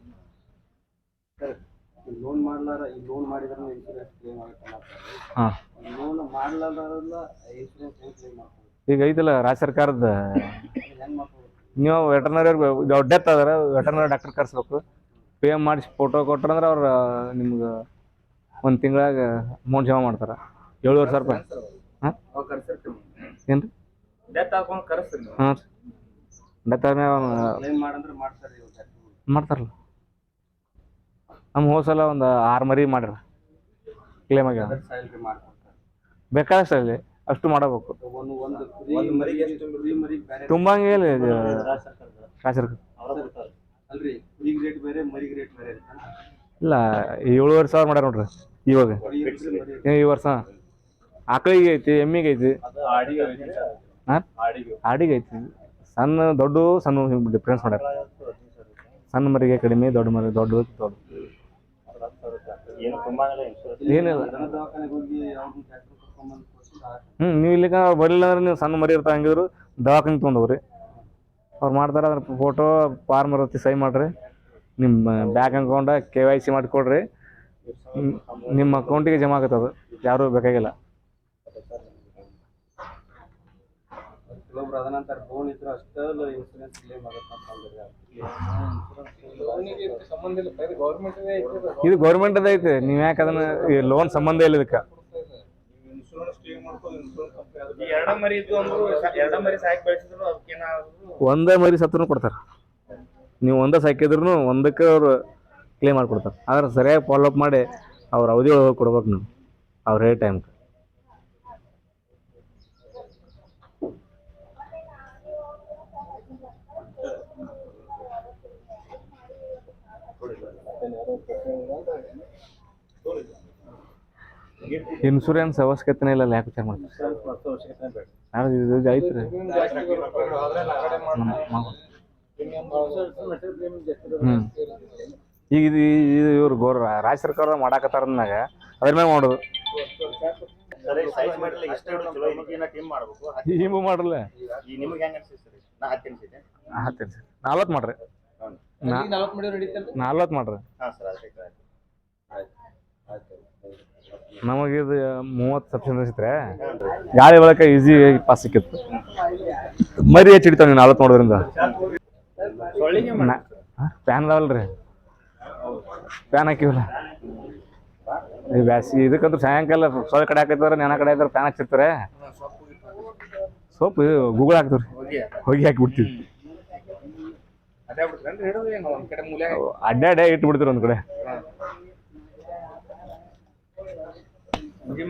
ಲೋನ್ ಮಾಡ್ಲಾರ ಈ ಲೋನ್ ಮಾಡಿದ್ರೆ ಇನ್ಶೂರೆನ್ಸ್ ಕ್ಲೇಮ್ ಆಗುತ್ತೆ. ಹಾಂ, ಲೋನ್ ಮಾಡ್ಲಾರಲ್ಲ ಇನ್ಶೂರೆನ್ಸ್ ಕ್ಲೇಮ್ ಮಾಡ್ತಾರೆ. ಈಗ ಐತಿಲ್ಲ ರಾಜ್ಯ ಸರ್ಕಾರದ, ಹೆಂಗ್ ಮಾಡ್ಬೋದು? ನೀವು ವೆಟರ್ನರಿ ಡೆತ್ ಆದ್ರೆ ವೆಟರ್ನರಿ ಡಾಕ್ಟರ್ ಕರ್ಸ್ಬೇಕು. ಪೇ ಮಾಡಿಸಿ ಫೋಟೋ ಕೊಟ್ರಂದ್ರೆ ಅವ್ರು ನಿಮ್ಗೆ ಒಂದು ತಿಂಗಳಾಗ ಅಮೌಂಟ್ ಜಮಾ ಮಾಡ್ತಾರೆ. 7,500 ರೂಪಾಯಿ. ಹಾಂ, ಏನು ರೀ? ಡೆತ್ ಹಾಕೊಂಡು ಕರೆಸ್ತೀರಿ ನೀವು? ಹಾಂ ರೀ, ಡೆತ್ ಆದ್ಮೇಲೆ ಕ್ಲೇಮ್ ಮಾಡಂದ್ರೆ ಮಾಡ್ತಾರೆ ಮಾಡ್ತಾರಲ್ಲ. ನಮ್ಮ ಹೋಸಲ ಒಂದು 6 ಮರಿ ಮಾಡ್ಯಾರ ಕ್ಲೇಮ್ ಆಗ್ಯಾವ. ಸ್ಯಾಲ್ರಿ ಮಾಡ್ಕೊಡ್ತಾರೆ ಬೇಕಾದಷ್ಟು ಅಲ್ಲಿ ಅಷ್ಟು ಮಾಡಬೇಕು. ಒಂದು ಮರಿಗೆ ಎಷ್ಟು ಮರಿ ಬೇರೆ ತುಂಬಂಗಿಲ್ಲ ರಾಜ ಅಲ್ರಿ, ಕುರಿಗೆ ರೇಟ್ ಬೇರೆ ಮರಿಗೆ ರೇಟ್ ಬೇರೆ ಇರುತ್ತಲ್ಲ? ಇಲ್ಲ, 7,500 ಮಾಡ್ಯಾರ ನೋಡ್ರಿ ಇವಾಗ. ಈ ವರ್ಷ ಆಕಳಿಗೆ ಐತಿ, ಎಮ್ಮಿಗೆ ಐತಿ, ಹಾಂ ಆಡಿಗೆ ಐತಿ. ಸಣ್ಣ ದೊಡ್ಡ ಸಣ್ಣ ಡಿಫ್ರೆನ್ಸ್ ಮಾಡ್ಯಾರ. ಸಣ್ಣ ಮರಿಗೆ ಕಡಿಮೆ, ದೊಡ್ಡ ಮರಿ ದೊಡ್ಡ. ಏನಿಲ್ಲ. ನೀವು ಇಲ್ಲಿಗ ಬರಲಿಲ್ಲ ಅಂದ್ರೆ ನೀವು ಸಣ್ಣ ಮರಿ ಇರ್ತಾ ಹಂಗಿದ್ರು ದವಾಖಾನೆ ತೊಗೊಂಡವ್ರಿ, ಅವ್ರು ಮಾಡ್ತಾರೆ. ಅದ್ರ ಫೋಟೋ ಫಾರ್ಮ್ ಇರುತ್ತೆ, ಸೈ ಮಾಡಿರಿ. ನಿಮ್ಮ ಬ್ಯಾಂಕ್ ಅಕೌಂಟ್ KYC ಮಾಡಿಕೊಡ್ರಿ, ನಿಮ್ಮ ಅಕೌಂಟಿಗೆ ಜಮಾ ಆಗುತ್ತೆ. ಅದು ಯಾರೂ ಬೇಕಾಗಿಲ್ಲ. ಕೆಲವೊಬ್ರು ಅದನ್ನಂತರ ಲೋನ್ ಇದ್ರೆ ಅಷ್ಟೇ ಇನ್ಸೂರೆನ್ಸ್ ಕ್ಲೇಮ್ ಆಗುತ್ತೆ ಅಂತ. ಇದು ಗೌರ್ಮೆಂಟದ ಐತೆ. ನೀವು ಯಾಕೆ ಅದನ್ನ ಲೋನ್ ಸಂಬಂಧ ಇಲ್ಲ ಇದಕ್ಕೆ. ಒಂದೇ ಮರಿ ಸತ್ರು ಕೊಡ್ತಾರೆ. ನೀವು ಒಂದೇ ಸಾಕಿದ್ರು ಒಂದಕ್ಕೆ ಅವ್ರು ಕ್ಲೇಮ್ ಮಾಡಿಕೊಡ್ತಾರೆ. ಆದ್ರೆ ಸರಿಯಾಗಿ ಫಾಲೋಅಪ್ ಮಾಡಿ ಅವ್ರ ಅವಧಿ ಒಳಗೆ ಕೊಡ್ಬೇಕು ನೀವು, ಅವ್ರು ಹೇಳಿ ಟೈಮ್ಗೆ. ಇನ್ಶೂರೆನ್ಸ್ ಅವಶ್ಯಕತೆನೇ ಇಲ್ಲ, ಯಾಕೆ ವಿಚಾರ ಮಾಡ್ತಾರೆ? ಇದು ಐತ್ರಿ. ಈಗ ಇದು ಇವ್ರು ರಾಜ್ಯ ಸರ್ಕಾರ ಮಾಡಾಕತ್ತಾರನ್ನಾಗ ಅದ್ರ ಮೇಲೆ ಮಾಡೋದು. ಹಿಂಗೂ ಮಾಡ್ರಲ್ಲ, 40 ಮಾಡ್ರಿ. 40 ಮಾಡ್ರಿ. ನಮಗಿದು 30 ಸಬ್ಸಿಡಿ ಅನಿಸಿದ್ರೆ ಗಾಳಿ ಒಳಗೆ ಈಸಿ ಪಾಸ್ ಸಿಕ್ಕಿತ್ತು. ಮರಿ ಹೆಚ್ಚು ಹಿಡಿತಾವ ನೀವು 40 ಮಾಡೋದ್ರಿಂದ. ಫ್ಯಾನ್ ಅದಾವಲ್ರಿ, ಫ್ಯಾನ್ ಹಾಕಿವಲ್ಲ ಈ ಬ್ಯಾಸಿಗೆ. ಇದಕ್ಕಂತೂ ಸಾಯಂಕಾಲ ಸೊಳ್ಳೆ ಕಡೆ ಹಾಕಿದ್ರೆ ನೆನ ಕಡೆ ಹಾಕಿದ್ರೆ ಫ್ಯಾನ್ ಹಚ್ಚಿರ್ತಾರೆ. ಸೋಪ್ ಗೂಗಲ್ ಹಾಕ್ತೀವ್ರಿ, ಹೋಗಿ ಹಾಕಿಬಿಡ್ತೀವಿ. ಅಡ್ಡಾಡೆ ಇಟ್ಬಿಡ್ತೀರಿ ಒಂದು ಕಡೆ. 6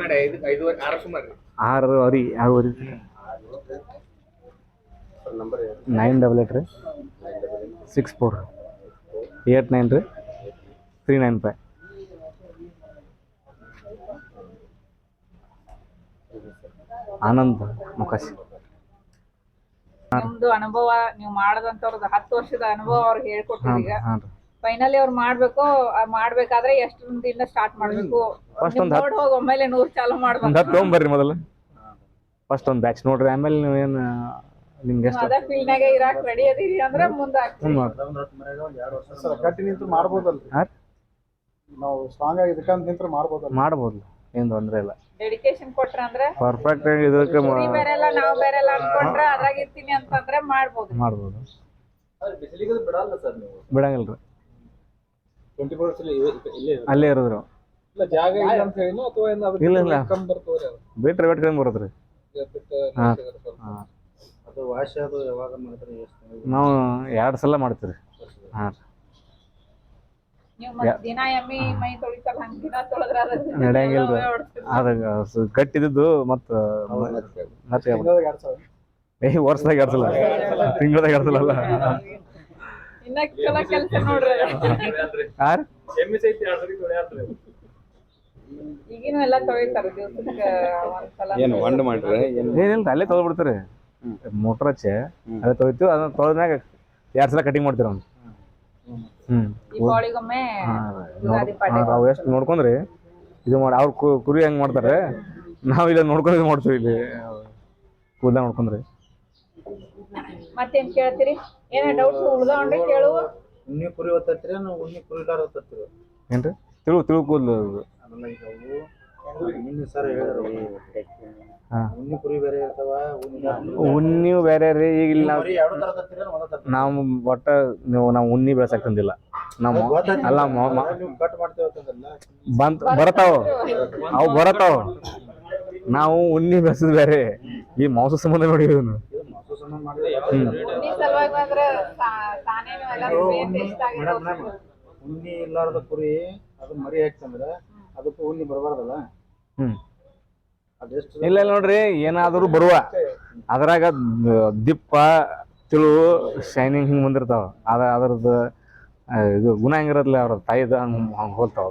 988 64 893 395. ಆನಂದ್ ಮುಖಾಸಿ. ನಿಮ್ದು ಅನುಭವ ನೀವು ಮಾಡದಂತವ್ರದ್ದು 10 ವರ್ಷದ ಅನುಭವ ಅವ್ರಿಗೆ ಹೇಳ್ಕೊಟ್ಟಿರಿ. ಈಗ ಹಾಂ ರೀ. ಫೈನಲಿ ಅವ್ರು ಮಾಡ್ಬೇಕಾದ್ರೆ ಎಷ್ಟರಿಂದ ಸ್ಟಾರ್ಟ್ ಮಾಡ್ಬೇಕು? First ಒಂದ್ ನೋಡಿ ಹೋಗಿ ಒಮ್ಮೆಲೆ 100 ಚಾಲು ಒಂದು ಮಾಡ್ಬೇಕು. 10 ತೊಗೊಂಬರ್ರಿ ಮೊದಲು. ಫಸ್ಟ್ ಒಂದು ಬ್ಯಾಚ್ ನೋಡ್ರಿ, ಆಮೇಲೆ ನೀವೇನು ನಿಮ್ಗೆ ಎಷ್ಟು ಅದ ಫೀಲ್ಡ್ನಾಗ ಇರಾಕ್ ರೆಡಿ ಅದೀರಿ ಅಂದ್ರೆ ಮುಂದೆ ಆಗ್ತೀವಿ. ಸರ್ ಗಟ್ಟಿ ನಿಂತು ಮಾಡ್ಬೋದಲ್ರಿ? ಹಾಂ ನಾವು ಸ್ಟ್ರಾಂಗ್ ಆಗಿ ಇದಕ್ಕಂತ ನಿಂತ್ರೆ ಮಾಡ್ಬೋದಲ್ಲ? ಮಾಡ್ಬೋದು, ಏನು ತೊಂದರೆ ಇಲ್ಲ. ಡೆಡಿಕೇಶನ್ ಕೊಟ್ರ ಅಂದ್ರೆ ಪರ್ಫೆಕ್ಟ್ ಆಗಿ ಇದಕ್ಕೆ ನೀ ಬೇರೆಲ್ಲ ನಾವು ಬೇರೆಲ್ಲ ಅನ್ಕೊಂಡ್ರೆ ಅದ್ರಾಗ ಇರ್ತೀನಿ ಅಂತಂದ್ರೆ ಮಾಡ್ಬೋದು. ಮಾಡ್ಬೋದು. ಬಿಸಿಲಿಗೆ ಬಿಡಲ್ಲ ಸರ್ ನೀವು? ಬಿಡಂಗಿಲ್ಲ ರೀ, 24 ಇಲ್ಲೇ ಅಲ್ಲೇ ಇರೋದ್ರಿ. ಇಲ್ಲ ಜಾಗ ಇಲ್ಲ ಅಂತ ಹೇಳಿನೋ ಅಥವಾ ಇಲ್ಲ ಇಲ್ಲ, ಕಮ್ಮಿ ಬರ್ತವ್ರಿ ಅದು? ಬಿಟ್ರೆ ವೇಟ್ ಕಮ್ಮಿ ಬರುತ್ತೆ ರೀ. ಹಾಂ ಹಾಂ, ಅದು ವಾಶ್ ಅದು ಯಾವಾಗ ಮಾಡಿದ್ರೆ ಎಷ್ಟು? ನಾವು 2 ಸಲ ಮಾಡ್ತೀವಿ ರೀ. ಹಾಂ ನೀವು ಮತ್ತೆ ದಿನ ಎಮ್ಮಿ ಮೈ ತೊಳಿತಾರ ಹಂಗ ದಿನ ತೊಳೆದ್ರ ನಡೆಯಂಗಿಲ್ಲ ರೀ. ಅದು ಗಟ್ಟಿದ್ದು ಮತ್ತು ಮತ್ತೆ ತಿಂಗಳಿಗೆ 2,000? ವರ್ಷದಾಗ 2 ಸಲ, ತಿಂಗಳದಾಗ 2 ಸಲ ಅಲ್ಲ. ಇನ್ನ ಚಲೋ ಕೆಲಸ ನೋಡ್ರಿ. ಯಾರು ಎಮ್ಮಿ ಸೈತಿ 2 ಸರಿ ತೊಳೆಯಾತ್ರಿ. ಈಗಿನ ಎಲ್ಲ ತೊಳಿತಾರ ದಿವಸಕ್ಕೆ ಒಂದ್ಸಲ. ಏನು ಒಂಡ್ ಮಾಡ್ರಿ? ಏನಿಲ್ಲ, ಅಲ್ಲೇ ತೊಳ್ಬಿಡ್ತೀರಿ. ಮೋಟ್ರ್ ಹಚ್ಚಿ ಅಲ್ಲೇ ತೊಳಿತೀವಿ. ಅದನ್ನ ತೊಳೆದ್ಮ್ಯಾಗ 2 ಸಲ ಕಟಿಂಗ್ ಮಾಡ್ತೀವಿ ಅವ್ನು. ದೀಪಾವಳಿಗೊಮ್ಮೆ ಯುಗಾದಿ ಪಾಡ್ಯ ನಾವು ಎಷ್ಟು ನೋಡ್ಕೊಂಡ್ರಿ ಇದು ಮಾಡಿ. ಅವ್ರು ಕುರಿ ಹೆಂಗೆ ಮಾಡ್ತಾರೆ, ನಾವು ಇಲ್ಲ ನೋಡ್ಕೊಂಡು ಇದು ಮಾಡ್ತೀವಿ. ಇಲ್ಲಿ ಕೂದಲ ನೋಡ್ಕೊಂಡ್ರಿ. ಮತ್ತೇನ್ ಕೇಳ್ತೀರಿ? ಏನ ಡೌಟ್ಸ್ ಉಳ್ದಾವ್ರಿ ಕೇಳುವ? ಉಣ್ಣಿ ಕುರಿ ಹೊತ್ತತ್ರಿ ಉಣ್ಣಿ ಕುರಿ ಇಲ್ಲಾರ ಹೊತ್ತತ್ರಿ? ಏನ್ರಿ ತಿಳು ಕೂದಲು ಆಮೇಲೆ ಈಗ ಅವು ನಿನ್ನೆ ಸರ್ ಹೇಳಿದ್ರು ಉಣ್ಣಿ ಕುರಿ ಬೇರೆ ಇರ್ತಾವ, ಉಣ್ಣಿ ಬೇರೆ ರೀ. ಈಗ ಇಲ್ಲಿ ನಾವು ಎರಡು ತರ ತರ್ತೀರಿ ಒಂದ ತರ? ನಾವು ಒಟ್ಟ ನಾವು ಉಣ್ಣಿ ಬೆಳ್ಸಕ್ ತಂದಿಲ್ಲ ನಾವು. ಅಲ್ಲ ನೀವು ಕಟ್ ಮಾಡ್ತೇವತ್ತಂದ್ರಲ್ಲ, ಬರತಾವ, ಅವು ಬರತಾವ. ನಾವು ಉಣ್ಣಿ ಬೆಳ್ಸೋದು ಬೇರೆ, ಈ ಮಾಂಸ ಸಂಬಂಧ ನೋಡಿ ಇದನ್ನು. ಉಣ್ಣಿ ಸಲುವಾಗಿ ಮಾತ್ರ ತಾನೇನು ಎಲ್ಲ ಟೇಸ್ಟ್ ಆಗಿರೋದು. ಉಣ್ಣಿ ಇಲ್ಲಾರದ ಕುರಿ ಅದು ಮರಿ ಹಾಕ್ತಂದ್ರ ಅದಕ್ಕೂ ಉಣ್ಣಿ ಬರಬಾರ್ದಲ್ಲ? ಅದೆಷ್ಟು? ಇಲ್ಲ ನೋಡ್ರಿ, ಏನಾದರೂ ಬರುವ ಅದ್ರಾಗ ದಿಪ್ಪ ತಿಳು ಶೈನಿಂಗ್ ಹಿಂಗೆ ಬಂದಿರ್ತಾವ. ಅದ್ರದ್ದು ಇದು ಗುಣ ಹೆಂಗಿರತ್ಲ ಅವ್ರ ತಾಯಿದ ಹಂಗೆ ಹೋಲ್ತಾವ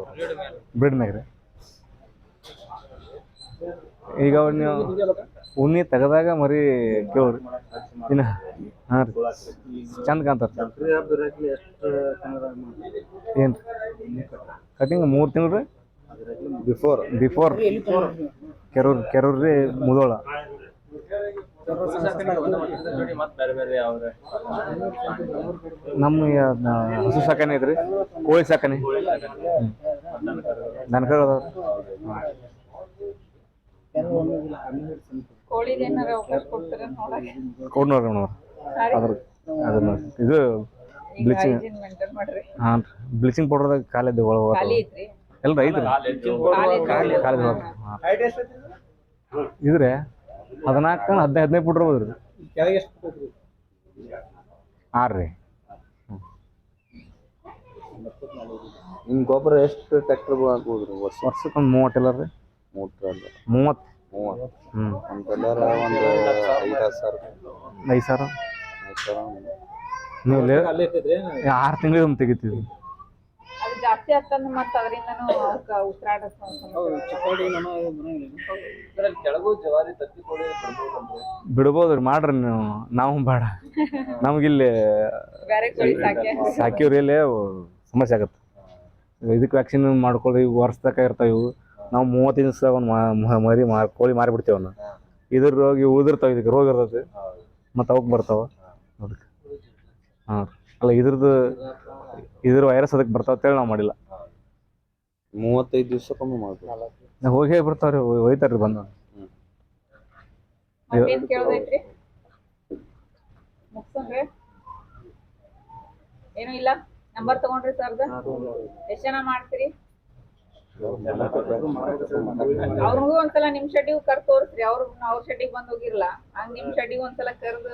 ಬ್ರಿಡ್ ಮ್ಯಾಗ ರೀ. ಈಗ ನೀವು ಉಣ್ಣಿ ತೆಗದಾಗ ಮರಿ ಕೇಳ್ರಿ ಇನ್ನ. ಹಾಂ ರೀ, ಚಂದ ಕಾಣ್ತಾರೆ. ಸಕ್ರಿ ಹಬ್ಬ ಇರಾಕ್ಲಿ ಎಷ್ಟು ತಿಂಗಳದಾಗ ಮಾಡ್ತೀರಿ? ಏನು ಕಟಿಂಗ್ 3 ತಿಂಗಳು ರೀ. ಬಿಫೋರ್ ಕೆರೂರ್ ರೀ, ಮುದೋಳ. ನಮ್ಮ ಹಸು ಸಾಕಾನೆ ಐತ್ರಿ, ಕೋಳಿ ಸಾಕಾನೆ, ದನಕರು ಅದಾವ. ಕೋಳಿದ ಏನಾರ ಅವಕಾಶ ಕೊಡ್ತಾರ ನೋಡಕ್ಕೆ? ಕೊಡ್ ನೋಡ್ರಿ ನೋಡ್ರಿ. ಅದನ್ನ ಇದು ಬ್ಲೀಚಿಂಗ್. ಹೈಜೀನ್ ಮೇಂಟೈನ್ ಮಾಡ್ರಿ. ಹಾಂ ರೀ, ಬ್ಲೀಚಿಂಗ್ ಪೌಡರ್ದಾಗ ಕಾಲಿದ್ದು ಖಾಲಿ ಐತ್ರಿ? ಎಲ್ಲ ಐತ್ರಿ ಕಾಲಿದ. ಇದ್ರೆ 14 15 ಫುಟ್ ಇರ್ಬೋದು ರೀ. ಕೆಳಗೆ ಎಷ್ಟು ಕೊಡ್ತೀರಿ? 6 ರೀ. ನಿಮ್ ಗೊಬ್ಬರ ಎಷ್ಟು ಟ್ರ್ಯಾಕ್ಟರ್ ಹಾಕ್ಬೋದ್ರಿ ವರ್ಷಕ್ಕೆ ಒಂದು 30 ಇಲ್ಲ ರೀ. 30 ಒಂದೆಲ್ಲರ ಒಂದು 5 ಸಾವಿರ ನೀವು 6 ತಿಂಗಳಿಗೆ ಒಮ್ಮೆ ತೆಗಿತೀವಿ. ಅದು ಜಾಸ್ತಿ ಆಗ್ತಂದ್ರೆ ಮತ್ತೆ ಅದರಿಂದನೂ ಉಸಿರಾಟ ಕೆಳಗೂ ಜವಾರಿ ತತ್ತಿ ಕೋಳಿ ಬಿಡ್ಬೋದ್ರಿ, ಮಾಡ್ರಿ ನೀವು. ನಾವು ಬೇಡ, ನಮಗಿಲ್ಲಿ ಬೇರೆ ಕೋಳಿ ಸಾಕಿವ್ರಿ ಇಲ್ಲಿ ಸಮಸ್ಯೆ ಆಗತ್ತೆ. ಇದಕ್ಕೆ ವ್ಯಾಕ್ಸಿನ್ ಮಾಡ್ಕೊಳ್ಳಿ, ವರ್ಷದಾಗ ಇರ್ತಾವೆ ಇವು. ನಾವು 35 ದಿವಸ ಒಂದು ಮರಿ ಕೋಳಿ ಮಾರಿಬಿಡ್ತೇವೆ ಅವನ್ನ. ಇದ್ರ ರೋಗ ಉಳಿದಿರ್ತಾವೆ, ಇದಕ್ಕೆ ರೋಗ ಇರ್ತೈತಿ ಮತ್ತು ಅವಕ್ಕೆ ಬರ್ತಾವೆ ಅದಕ್ಕೆ. ಹಾಂ ಅಲ್ಲ, ಇದ್ರ ವೈರಸ್ ಅದಕ್ಕೆ ಬರ್ತಾವ ಅಂತೇಳಿ ನಾವು ಮಾಡಿಲ್ಲ. 35 ದಿವಸಕ್ಕೊಮ್ಮೆ ಮಾಡ್ಬೋದು. ನಾವು ಹೋಗಿ ಬರ್ತಾವ್ರಿ, ಒಯ್ತಾರ್ರಿ ಬಂದು. ಮತ್ತೇನ್ ಕೇಳೋದೈತ್ರಿ? ಮುಗ್ಸನ್ರಿ? ಏನು ಇಲ್ಲ? ನಂಬರ್ ತಗೊಂಡ್ರಿ ಸರ್ದ? ಎಷ್ಟು ಜನ ಮಾಡ್ತೀರಿ? ಅವ್ರಿಗೂ ಒಂದ್ಸಲ ನಿಮ್ ಶೆಡ್ಡಿಗೂ ಕರ್ ತೋರಿಸ್ರಿ. ಅವ್ರ ಶೆಡ್ಡಿಗೆ ಬಂದ್ ಹೋಗಿರ್ಲ, ಹಂಗ ನಿಮ್ ಶೆಡ್ಡಿಗೆ ಒಂದ್ಸಲ ಕರ್ದು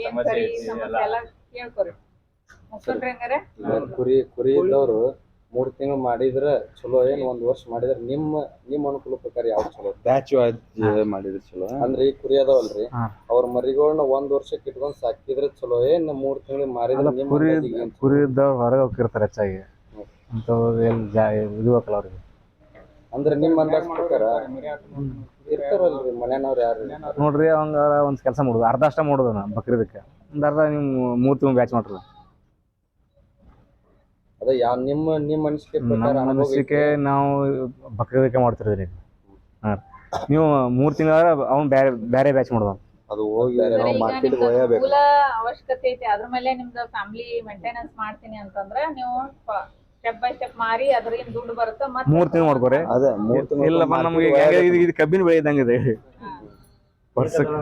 ಏನ್ ಸರಿ ಸಮಸ್ಯೆ ಎಲ್ಲ ಕೇಳ್ಕೊರಿ. ಮುಗ್ಸನ್ರಿ ಹಂಗಾರೆ? ಕುರಿ ಇದ್ದವ್ರು 3 ತಿಂಗಳು ಮಾಡಿದ್ರ ಚಲೋ, ಏನ್ 1 ವರ್ಷ ಮಾಡಿದ್ರ ನಿಮ್ಮ ಅನುಕೂಲ ಪ್ರಕಾರ ಯಾವ್ದು ಚಲೋ? ಬ್ಯಾಚ್ ಮಾಡಿದ್ರ ಚಲೋ. ಅಂದ್ರೆ ಈ ಕುರಿ ಅದಾವಲ್ರಿ, ಅವ್ರ ಮರಿಗಳನ್ನ 1 ವರ್ಷಕ್ಕೆ ಇಟ್ಕೊಂಡ್ ಸಾಕಿದ್ರೆ ಚಲೋ, ಏನ್ 3 ತಿಂಗಳಿಗೆ ಮಾರಿದ್ರೆ? ಕುರಿ ಇದ್ದವ್ರು ಹೊರಗೆ ಹೋಗಿರ್ತಾರೆ ಹೆಚ್ಚಾಗಿ, ಅಂಥವ್ರು ಎಲ್ಲಿ ಇದು ಹಾಕಲ್ಲ ಅವ್ರಿಗೆ. ಅಂದ್ರೆ ನಿಮ್ಮ ಅಂದಾಜ್ ಪ್ರಕಾರ ಇರ್ತಾರಲ್ರಿ ಮನೆಯವ್ರು ಯಾರು ನೋಡ್ರಿ ಅವಂಗ ಒಂದು ಕೆಲಸ ಮಾಡೋದು ಅರ್ಧ ಅಷ್ಟ ಮಾಡೋದು ನಾ ಬಕ್ರೀದಕ್ಕೆ ಒಂದು ಅರ್ಧ ನೀವು 3 ತಿಂಗಳು ಬ್ಯಾಚ್ ಮಾಡ್ರಿ. ಅದ ನಿಮ್ಮ ಅನಿಸಿಕೆ ಪ್ರಕಾರ ನಮ್ಮ ಅನಿಸಿಕೆ ನಾವು ಬಕ್ರೀದಕ್ಕೆ ಮಾಡ್ತಿರ್ತೀವಿ. ಹಾಂ ನೀವು 3 ತಿಂಗಳ ಅವ್ನು ಬೇರೆ ಬ್ಯಾಚ್ ಮಾಡೋದು. ಅದು ಹೋಗಿ ಸರ್, ನಾವು ಈಗ ಮಾರ್ಕೆಟ್ ನಿಮ್ದು ಒಯ್ಯಬೇಕು. ಮೂಲ ಅವಶ್ಯಕತೆ ಐತಿ, ಅದ್ರ ಮೇಲೆ ನಿಮ್ದು ಫ್ಯಾಮಿಲಿ ಮೇಂಟೆನೆನ್ಸ್ ಮಾಡ್ತೀನಿ ಅಂತಂದ್ರೆ ನೀವು ಸ್ಟೆಪ್ ಬೈ ಸ್ಟೆಪ್ ಮಾರಿ ಅದ್ರಿಂದ ದುಡ್ಡು ಬರುತ್ತೆ. 3 ತಿಂಗಳು ಮಾಡ್ಕೋರಿ. ಅದೇ 3 ತಿಂಗಳು ಇಲ್ಲಪ್ಪ ನಮ್ಗೆ ಇದು ಕಬ್ಬಿನ ಬೆಳೆ ಇದ್ದಂಗೆ ಇದೆ ವರ್ಷಕ್ಕೆ.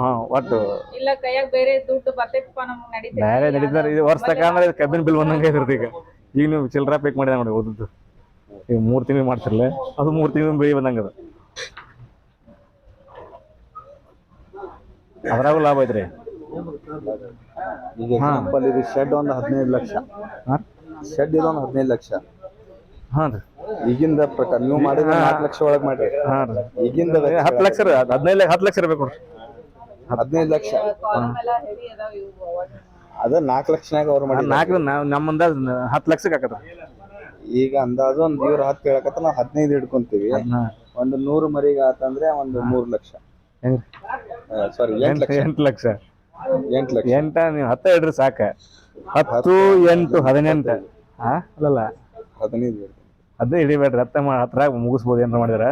ಹಾಂ ಒಟ್ಟು ಇಲ್ಲ ಕೈಯಾಗ ಬೇರೆ ದುಡ್ಡು ಬರ್ತೈತಪ್ಪ ನಮ್ಗೆ ನಡೀತೈತಿ. ಬೇರೆ ನಡೀತಾರೆ. ಇದು ವರ್ಷ ತಗೊಂಡ್ರೆ ಇದು ಕಬ್ಬಿನ ಬಿಲ್ ಬಂದಂಗೆ ಇರ್ತದೆ. ಈಗ ನೀವು ಚಿಲ್ಲರ ಪೇಕ್ ಮಾಡಿದ ನೋಡಿ ಓದದ್ದು ಈಗ 3 ತಿಂಗಳು ಮಾಡ್ತಿರಲ್ಲ ಅದು 3 ತಿಂಗಳು ಬೆಳೆ ಬಂದಂಗೆ ಅದು. ಅದ್ರಾಗೂ ಲಾಭ ಐತ್ರಿ. ಈಗ ಎಕ್ಸಾಂಪಲ್ ಇದು ಶೆಡ್ ಒಂದು 15 ಲಕ್ಷ. ಹಾಂ ಶೆಡ್ ಇದೊಂದು 15 ಲಕ್ಷ. ಹಾಂ ರೀ. ಈಗಿಂದ ಪ್ರಕಾರ ನೀವು ಮಾಡಿದ್ರೆ 4 ಲಕ್ಷ ಒಳಗೆ ಮಾಡ್ರಿ. ಹಾಂ ರೀ. ಈಗಿಂದ 10 ಲಕ್ಷ ರೀ. 10 ಲಕ್ಷ ಇರ್ಬೇಕು ನೋಡ್ರಿ. 15 ಲಕ್ಷ ಕಾಲಮ್ ಎಲ್ಲ ಹೆವಿ ಅದಾವ ಇವು ಅವಾಗ. ಅದ 4 ಲಕ್ಷನಾಗ ಅವ್ರು ಮಾಡಿ. 4 ನಮ್ಮ ಅಂದಾಜ್ 10 ಲಕ್ಷಕ್ಕೆ ಹಾಕತ್ತ. ಈಗ ಅಂದಾಜು ಒಂದು ಇವ್ರು 10 ಹೇಳಕತ್ತ ನಾವು 15 ಹಿಡ್ಕೊಂತೀವಿ. ಒಂದು 100 ಮರಿಗೆ ಆತಂದ್ರೆ ಒಂದು 3 ಲಕ್ಷ. ಹೆಂಗ್ರಿ? ಸಾರಿ 8 ಲಕ್ಷ. 8 ಲಕ್ಷ. 8 ಲಕ್ಷ. 8 ನೀವು 10 ಇಡ್ರಿ ಸಾಕ. 10 8 18. ಹಾ ಅಲ್ಲಲ್ಲ 15 ಅದೇ ಹಿಡಿಬೇಡ್ರಿ. 10 ಮುಗಿಸ್ಬೋದು ಏನಾರ ಮಾಡಿದ್ರ.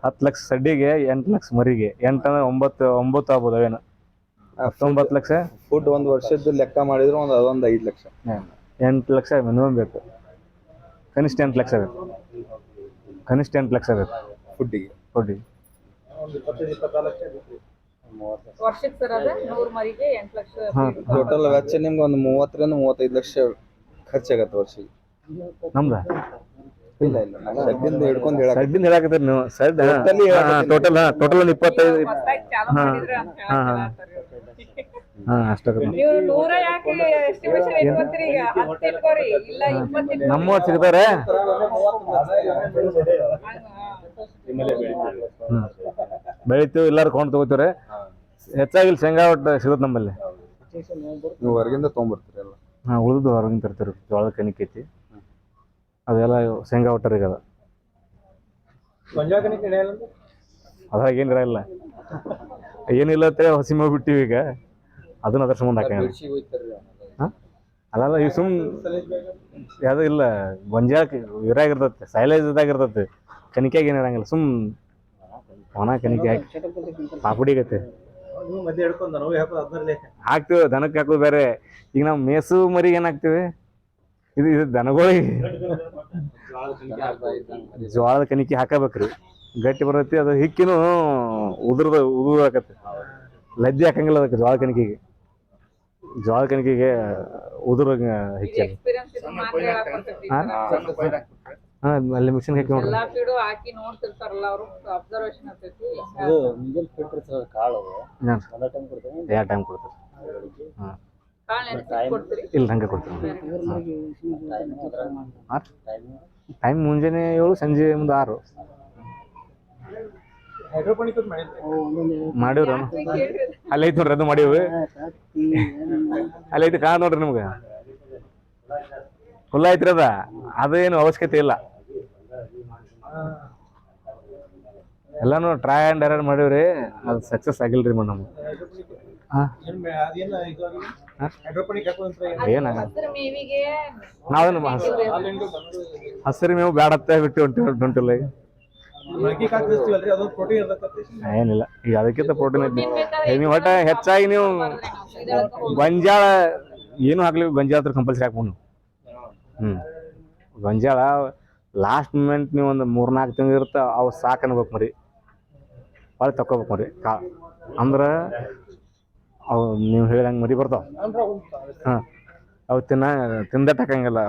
10 ಲಕ್ಷ ಸಡ್ಡಿಗೆ 8 ಲಕ್ಷ ಮರಿಗೆ. 8 ಅಂದ್ರೆ 9 ಆಗ್ಬೋದು ಅವೇನು. 19 ಲಕ್ಷ. ಫುಡ್ ಒಂದು ವರ್ಷದ ಲೆಕ್ಕ ಮಾಡಿದ್ರು ಅದೊಂದು 5 ಲಕ್ಷ. 8 ಲಕ್ಷ ಮಿನಿಮಮ್ ಬೇಕು. ಕನಿಷ್ಠ 8 ಲಕ್ಷ ಬೇಕು. ಕನಿಷ್ಠ 8 ಲಕ್ಷ ಬೇಕು ಫುಡ್ಡಿಗೆ. ವರ್ಷಕ್ಕೆ ಸರ್ ಅದ 100 ಮರಿಗೆ 8 ಲಕ್ಷ. ಟೋಟಲ್ ವೆಚ್ಚ ನಿಮ್ಗೆ ಒಂದು 30 ರಿಂದ 35 ಲಕ್ಷ ಖರ್ಚಾಗತ್ತೆ ವರ್ಷಕ್ಕೆ. ನಮ್ದ ಇಲ್ಲ ಸಡ್ಡಿಂದ ಹಿಡ್ಕೊಂಡು ಹೇಳಕ್ ಸಡ್ಡಿಂದ ಹೇಳಾಕತ್ತೀರಿ ನೀವು. ಸಡ್ ಟೋಟಲ್ ಒಂದು 25. ಹೊಸ್ದಾಗಿ ಚಾಲು ಮಾಡಿದ್ರ ಅಂತ ಹೇಳಾಕತ್ತೀರಿ. ಅಷ್ಟಾಗತ್ತೆ. ನೀವು 100 ಯಾಕೆ ಎಸ್ಟಿಮೇಷನ್ ಇಟ್ಕೊತೀರಿ? ಈಗ 10 ಇಟ್ಕೋರಿ, ಇಲ್ಲ 20 ಇಟ್ಕೋರಿ. ನಮ್ಮ ಸಿಗ್ತಾರೆ. ಬೆಳಿತೀವಿ ಎಲ್ಲಾರು ಕೊಂಡು ತಗೋತೀವ್ರಿ. ಹೆಚ್ಚಾಗಿ ಇಲ್ಲಿ ಶೇಂಗಾ ಒಟ್ಟು ಸಿಗುತ್ತೆ ನಮ್ಮಲ್ಲಿ. ನೀವು ಹೊರಗಿಂದ ತೊಗೊಂಬರ್ತೀರಿ ಎಲ್ಲ. ಹಾಂ ಉಳಿದು ಹೊರಗಿನ ತರ್ತೀವಿ. ಜೋಳದ ಕಣಿಕೆ ಐತಿ ಅದೆಲ್ಲ ಶೇಂಗಾ ಒಟ್ಟರಿಗೆ ಅದ. ಅದ್ರಾಗ ಏನಿರ ಇಲ್ಲ ಏನಿಲ್ಲ ಹಸಿ ಮೇವು ಬಿಟ್ಟಿವಿ ಈಗ. ಅದನ್ನ ಅದ್ರ ಸಂಬಂಧ ಹಾಕ. ಹಾಂ ಅಲ್ಲ ಈಗ ಯಾವ್ದು ಇಲ್ಲ ಗೊಂಜಾಳ ಇರಾಗಿರ್ತೈತಿ. ಸೈಲೇಜ್ ಇದಾಗಿರ್ತೈತಿ. ಕಣಿಕೆಯಾಗ ಏನು ಇರಂಗಿಲ್ಲ. ಒಣ ಕಣಿಕೆ ಹಾಕಿ ಪಾಪುಡಿಗತ್ತೆ ಹಾಕ್ತಿವಿ. ದನಕ್ಕೆ ಹಾಕೋದು ಬೇರೆ. ಈಗ ನಾವು ಮೇಸು ಮರಿಗೆ ಏನು ಹಾಕ್ತಿವಿ? ಇದು ದನಗಳಿಗೆ ಜೋಳದ ಕಣಿಕೆ ಹಾಕಬೇಕ್ರಿ. ಗಟ್ಟಿ ಬರ್ತೈತಿ. ಅದು ಹಿಕ್ಕಿನೂ ಉದುರಾಕತ್ತೆ. ಲಜ್ಜೆ ಹಾಕಂಗಿಲ್ಲ ಅದಕ್ಕೆ. ಜೋಳದ ಕಣಿಕೆಗೆ ಉದುರ ಹಿಕ್ಕಿ. ಎಕ್ಸ್ಪೀರಿಯನ್ಸ್ ಇದು ಮಾತ್ರ ಹೇಳಾಕತ್ತೈತಿ. ಹಾಂ ಅಲ್ಲಿ ಮಿಷಿನ್ ಹಾಕಿ ನೋಡ್ರಿ. ಎಲ್ಲಾ ಫೀಡು ಹಾಕಿ ನೋಡ್ತಿರ್ತಾರಲ್ಲ ಅವರು ಅಬ್ಸರ್ವೇಷನ್ ಆಗ್ತೈತಿ. ಇದು ಮುಂಜಾನೆ ಫಿಲ್ಟರ್ ಕಾಳು ಒಂದೇ ಟೈಮ್ ಕೊಡ್ತೀನಿ. 2 ಟೈಮ್ ಕೊಡ್ತೀವಿ. ಹಾಂ ಕಾಳು ನೆನೆಸಿ ಕೊಡ್ತೀರಿ? ಇಲ್ಲ ಹಂಗೆ ಕೊಡ್ತೀವಿ. ಟೈಮ್ ಮುಂಜಾನೆ 7 ಸಂಜೆ ಮುಂದೆ 6 ಮಾಡಿವ್ರಿ. ಅಲ್ಲಿ ಐತಿ ನೋಡ್ರಿ. ಅದು ಮಾಡೀವಿ. ಅಲ್ಲಿ ಐತಿ ಕಾಣ ನೋಡ್ರಿ ನಿಮ್ಗೆ. ಫುಲ್ ಐತ್ರಿ ಅದ. ಅದೇನು ಅವಶ್ಯಕತೆ ಇಲ್ಲ. ಎಲ್ಲಾನು ಟ್ರೈ ಆ್ಯಂಡ್ ಎರರ್ ಮಾಡೀವ್ರಿ. ಅದು ಸಕ್ಸಸ್ ಆಗಿಲ್ರಿ ನಮ್ಗೆ. ಏನಾಗ ಹಸಿರು ಮೇವಿಗೆ ನಾವೇನು ಹಸಿರು ಮೇವು ಬ್ಯಾಡತ್ತೆ ಬಿಟ್ಟು ಹೊಂಟಿಲ್ಲ ಈಗ. ಏನಿಲ್ಲ ಈಗ ಅದಕ್ಕಿಂತ ಪ್ರೋಟೀನ್ ಐತಿ. ನೀವು ಒಟ್ಟ ಹೆಚ್ಚಾಗಿ ನೀವು ಗೊಂಜಾಳ ಏನು ಹಾಕ್ಲಿಕ್ಕೆ ಗೊಂಜಾಳ ಕಂಪಲ್ಸರಿ ಹಾಕ್ಬೋದು. ಗೊಂಜಾಳ ಲಾಸ್ಟ್ ಮೂಮೆಂಟ್ ನೀವು ಒಂದು 3-4 ತಿಂಗಳು ಇರುತ್ತೆ. ಅವು ಸಾಕು ಅನ್ಬೇಕು ಮರಿ. ಹೊಳೆ ತಕ್ಕೋಬೇಕು ಮರಿ ಕಾಳು ಅಂದ್ರೆ ಅವು ನೀವು ಹೇಳಿದಂಗೆ ಮರಿ ಬರ್ತಾವೆ. ಹಾಂ ಅವು ತಿಂದಟ್ಟು ಹಾಕಂಗಿಲ್ಲ.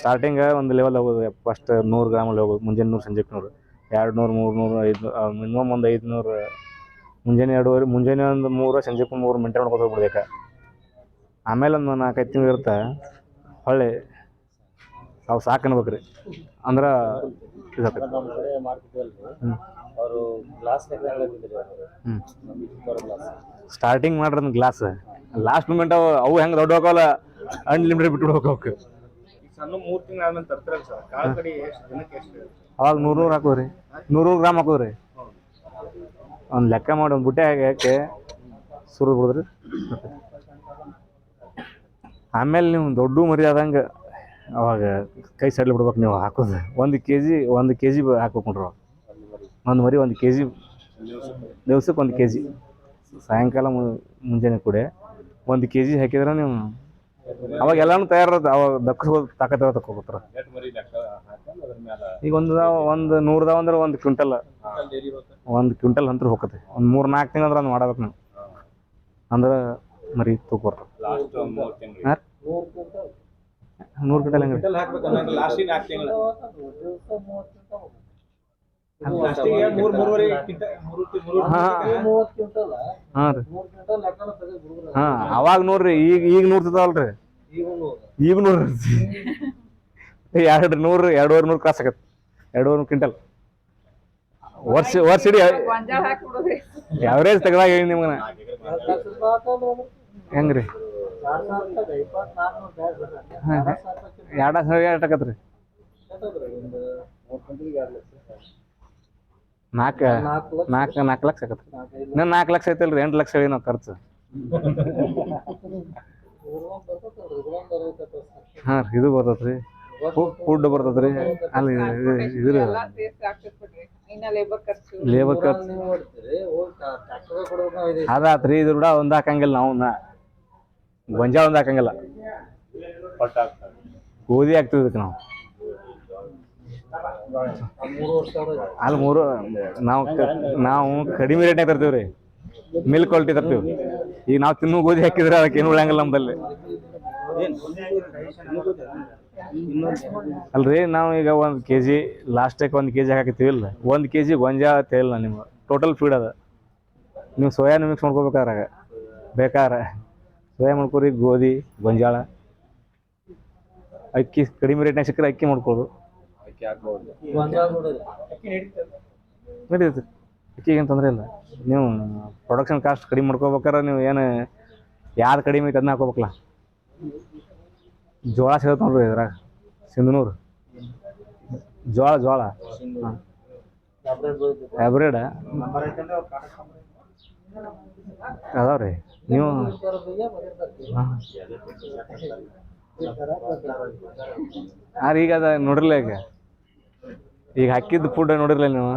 ಸ್ಟಾರ್ಟಿಂಗ್ ಒಂದು ಲೆವೆಲ್ ಹೋಗೋದು. ಫಸ್ಟ್ 100 ಗ್ರಾಮಲ್ಲಿ ಹೋಗೋದು. ಮುಂಜಾನೆ 100 ಸಂಜೆ 100 200 300 500 ಮಿನಿಮಮ್ ಒಂದು 500. ಮುಂಜಾನೆ 2 ಮುಂಜಾನೆ ಒಂದು 3 ಸಂಜೆ 3 ಮೇಂಟೈನ್ ಮಾಡ್ಕೊಂಡು ಹೋಗ್ಬಿಡ್ಬೇಕು. ಆಮೇಲೆ ಒಂದು 4-5 ತಿಂಗಳು ಇರುತ್ತೆ. ಹೊಳ್ಳಿ ಅವು ಸಾಕು ಅನ್ಬೇಕ್ರಿ. ಅಂದ್ರೆ ಅವರು ಗ್ಲಾಸ್ ಸ್ಟಾರ್ಟಿಂಗ್ ಮಾಡ್ರಿ ಗ್ಲಾಸ್. ಲಾಸ್ಟ್ ಮೂಮೆಂಟ್ ಅವು ಹೆಂಗೆ ದೊಡ್ಡ ಹೋಗಲ್ಲ. ಅನ್ಲಿಮಿಟೆಡ್ ಬಿಟ್ಟು ಹೋಗಕ್ಕೆ ಸಣ್ಣ 3 ತಿಂಗಳ ಆದ್ಮೇಲೆ ತರ್ತಾರಲ್ಲ ಸರ್ ಕಾಳು ಕಡಿ ಎಷ್ಟು ದಿನಕ್ಕೆ ಎಷ್ಟು ಅವಾಗ 100 ಹಾಕೋರಿ 100 ಗ್ರಾಮ್ ಹಾಕೋರಿ ಒಂದು ಲೆಕ್ಕ ಮಾಡಿ ಒಂದು ಬುಟ್ಟೆ ಹಾಕಿ ಸುರಿದು ಬಿಡಿದ್ರಿ ಆಮೇಲೆ ನೀವು ದೊಡ್ಡ ಮರಿ ಆದಂಗೆ ಅವಾಗ ಕೈ ಸಡ್ಲಿ ಬಿಡ್ಬೇಕು ನೀವು ಹಾಕೋದು 1 kg ಹಾಕ್ಬೇಕು ನೋಡ್ರಿ ಒಂದು ಮರಿ 1 kg ದಿವ್ಸಕ್ಕೆ 1 kg ಸಾಯಂಕಾಲ ಮುಂಜಾನೆ ಕೂಡ 1 kg ಹಾಕಿದ್ರೆ ನೀವು ಅವಾಗ ಎಲ್ಲಾನು ತಯಾರದ ಅವಾಗ ದಕ್ಕಿಸ್ಬೋದು ತಾಕತ್ತ ತಗೋತಾರ ಈಗ ಒಂದು 100 ಅಂದ್ರೆ 1 ಕ್ವಿಂಟಲ್ 1 ಕ್ವಿಂಟಲ್ ಅಂತ ಹೋಗತ್ತೆ ಒಂದು 3-4 ತಿಂಗಳು ಅಂದ್ರೆ ಅದು ಮಾಡಬೇಕು ನೀವು ಅಂದ್ರೆ ಮರಿ ತೂಕ ಬರ್ತದೆ ಲಾಸ್ಟ್ 3 ತಿಂಗಳು ಹಾಂ 100 ಕ್ವಿಂಟಲ್ ಹೆಂಗೆ ಲಾಸ್ಟ್ 4 ತಿಂಗಳು ಹಾಂ ರೀ ಹಾಂ ಅವಾಗ ನೋಡ್ರಿ ಈಗ 100 ತಿಂತಾವಲ್ರಿ ಈಗ 100 200 ಕ್ರಾಸ್ ಆಗತ್ತೆ 200 ಕ್ವಿಂಟಲ್ ವರ್ಷ ಇಡೀ ಗೊಂಜಾಳ ಹಾಕ್ಬಿಡೋದ್ರಿ ಯಾವ್ರೇಜ್ ತೆಗ್ದಾಗ ಹೇಳಿ ನಿಮ್ಗೆ ಹೆಂಗ್ರಿ 2,000 ಆಕತ್ರಿ 4 ಲಕ್ಷ ಆಕತ್ರಿ ನಾನು 4 ಲಕ್ಷ ಐತಲ್ರಿ 8 ಲಕ್ಷ ಹೇಳಿ ನಾವು ಖರ್ಚು ಹಾಂ ರೀ ಇದು ಬರ್ತೈತ್ರಿ ಫುಡ್ ಬರ್ತೈತ್ರಿ ಅಲ್ಲಿ ಇದ್ರ ಎಲ್ಲಾ ಸೇರ್ಸಿ ಆಗ್ತೈತ್ ಬಿಡ್ರಿ ಇನ್ನ ಲೇಬರ್ ಖರ್ಚು ಅದಾತ್ರಿ ಇದು ಕೂಡ ಒಂದ್ ಹಾಕಂಗಿಲ್ಲ ನಾವು ಗೊಂಜಾಳ ಒಂದ್ ಹಾಕಂಗಿಲ್ಲ ಪಟ್ಟ ಆಗ್ತದೆ ಗೋಧಿ ಹಾಕ್ತಿವಿ ಇದಕ್ಕೆ ನಾವು ಅಲ್ಲಿ ನಾವು ಕಡಿಮೆ ರೇಟ್ನಾಗ ತರ್ತೀವಿ ರೀ ಮಿಲ್ಕ್ ಕ್ವಾಲಿಟಿ ತರ್ತೀವಿ ಈಗ ನಾವು ತಿನ್ನೋ ಗೋಧಿ ಹಾಕಿದ್ರೆ ಅದಕ್ಕೆ ಏನು ಉಳಿಯಂಗಿಲ್ಲ ನಮ್ಮಲ್ಲಿ ಅಲ್ರಿ ನಾವು ಈಗ 1 kg ಲಾಸ್ಟಕ್ಕೆ 1 kg ಹಾಕಿರ್ತೀವಿ ಇಲ್ಲ 1 kg ಗೊಂಜಾಳ ತೇಲ್ಲ ನಿಮ್ಗೆ ಟೋಟಲ್ ಫೀಡ್ ಅದ ನೀವು ಸೋಯಾ ಮಿಕ್ಸ್ ಮಾಡ್ಕೋಬೇಕಾದ್ರೆ ಸೋಯಾ ಮಾಡ್ಕೊರಿ ಗೋಧಿ ಗೊಂಜಾಳ ಅಕ್ಕಿ ಕಡಿಮೆ ರೇಟ್ನಾಗ ಸಿಕ್ಕರೆ ಅಕ್ಕಿ ಮಾಡ್ಕೊಳ್ಳೋದು ನಡೀತೈತಿ ಅಕ್ಕಿಗೆ ಏನು ತೊಂದರೆ ಇಲ್ಲ ನೀವು ಪ್ರೊಡಕ್ಷನ್ ಕಾಸ್ಟ್ ಕಡಿಮೆ ಮಾಡ್ಕೋಬೇಕಾರೆ ನೀವು ಏನು ಯಾರು ಕಡಿಮೆ ಐತೆ ಅದನ್ನ ಹಾಕೋಬೇಕಲ್ಲ ಜೋಳ ಸಿಗುತ್ತೆ ನೋಡ್ರಿ ಇದ್ರಾಗ ಸಿಂಧನೂರು ಜೋಳ ಹಾಂ ಹೈಬ್ರಿಡ್ ಅದಾವ್ರಿ ನೀವು ಹಾಂ ಈಗ ಅದ ನೋಡಿರ್ಲ ಈಗ ಹಾಕಿದ್ದು ಫುಡ್ ನೋಡಿರ್ಲ ನೀವು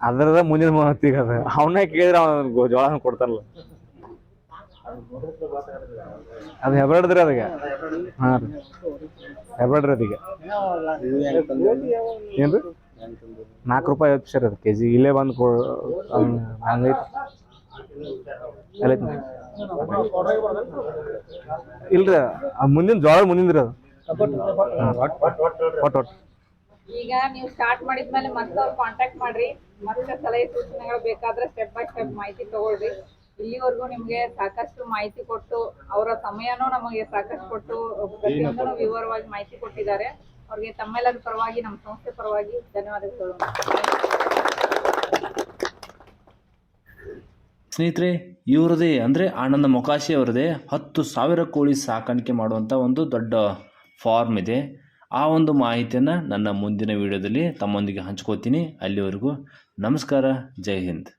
ಅದ್ರದ ಮುಂದಿನ ಮಾತು ಈಗ ಅದ ಅವನ್ನ ಕೇಳಿದ್ರೆ ಅವ್ನ ಜೋಳ ಕೊಡ್ತಾರಲ್ಲ ಅದು ಹೆಬ್ರಿಡ್ರಿ ಅದಕ್ಕೆ ಹಾಂ ರೀ ಹೆಬ್ರಿಡ್ರಿ ಅದೀಗ ಏನು ರೀ ₹4.50 ಅದು kg ಇಲ್ಲೇ ಬಂದು ಹಂಗೈತಿ ಎಲ್ಲೈತಿ ಇಲ್ರಿ ಮುಂದಿನ ಜೋಳ ಮುಂದಿಂದ್ರಿ ಅದು ಒಟ್ಟು ಈಗ ನೀವು ಸ್ಟಾರ್ಟ್ ಮಾಡಿದ್ಮೇಲೆ ಮತ್ತೆ ಅವ್ರು ಕಾಂಟ್ಯಾಕ್ಟ್ ಮಾಡ್ರಿ ಮತ್ತೆ ಸಲಹೆ ಸೂಚನೆಗಳು ಬೇಕಾದ್ರೆ ಸ್ಟೆಪ್ ಬೈ ಸ್ಟೆಪ್ ಮಾಹಿತಿ ತಗೊಳ್ರಿ ಇಲ್ಲಿವರೆಗೂ ನಿಮ್ಗೆ ಸಾಕಷ್ಟು ಮಾಹಿತಿ ಕೊಟ್ಟು ಅವರ ಸಮಯನೂ ನಮಗೆ ಸಾಕಷ್ಟು ಕೊಟ್ಟು ಪ್ರತಿಯೊಂದನ್ನು ವಿವರವಾಗಿ ಮಾಹಿತಿ ಕೊಟ್ಟಿದ್ದಾರೆ ಅವ್ರಿಗೆ ತಮ್ಮೆಲ್ಲರ ಪರವಾಗಿ ನಮ್ಮ ಸಂಸ್ಥೆ ಪರವಾಗಿ ಧನ್ಯವಾದಗಳು. ಸ್ನೇಹಿತರೆ ಇವ್ರದೇ ಅಂದರೆ ಆನಂದ ಮೊಕಾಶಿ ಅವರದೇ 10,000 ಕೋಳಿ ಸಾಕಾಣಿಕೆ ಮಾಡುವಂಥ ಒಂದು ದೊಡ್ಡ ಫಾರ್ಮ್ ಇದೆ. ಆ ಒಂದು ಮಾಹಿತಿಯನ್ನು ನನ್ನ ಮುಂದಿನ ವಿಡಿಯೋದಲ್ಲಿ ತಮ್ಮೊಂದಿಗೆ ಹಂಚ್ಕೋತೀನಿ. ಅಲ್ಲಿವರೆಗೂ ನಮಸ್ಕಾರ, ಜೈ ಹಿಂದ್.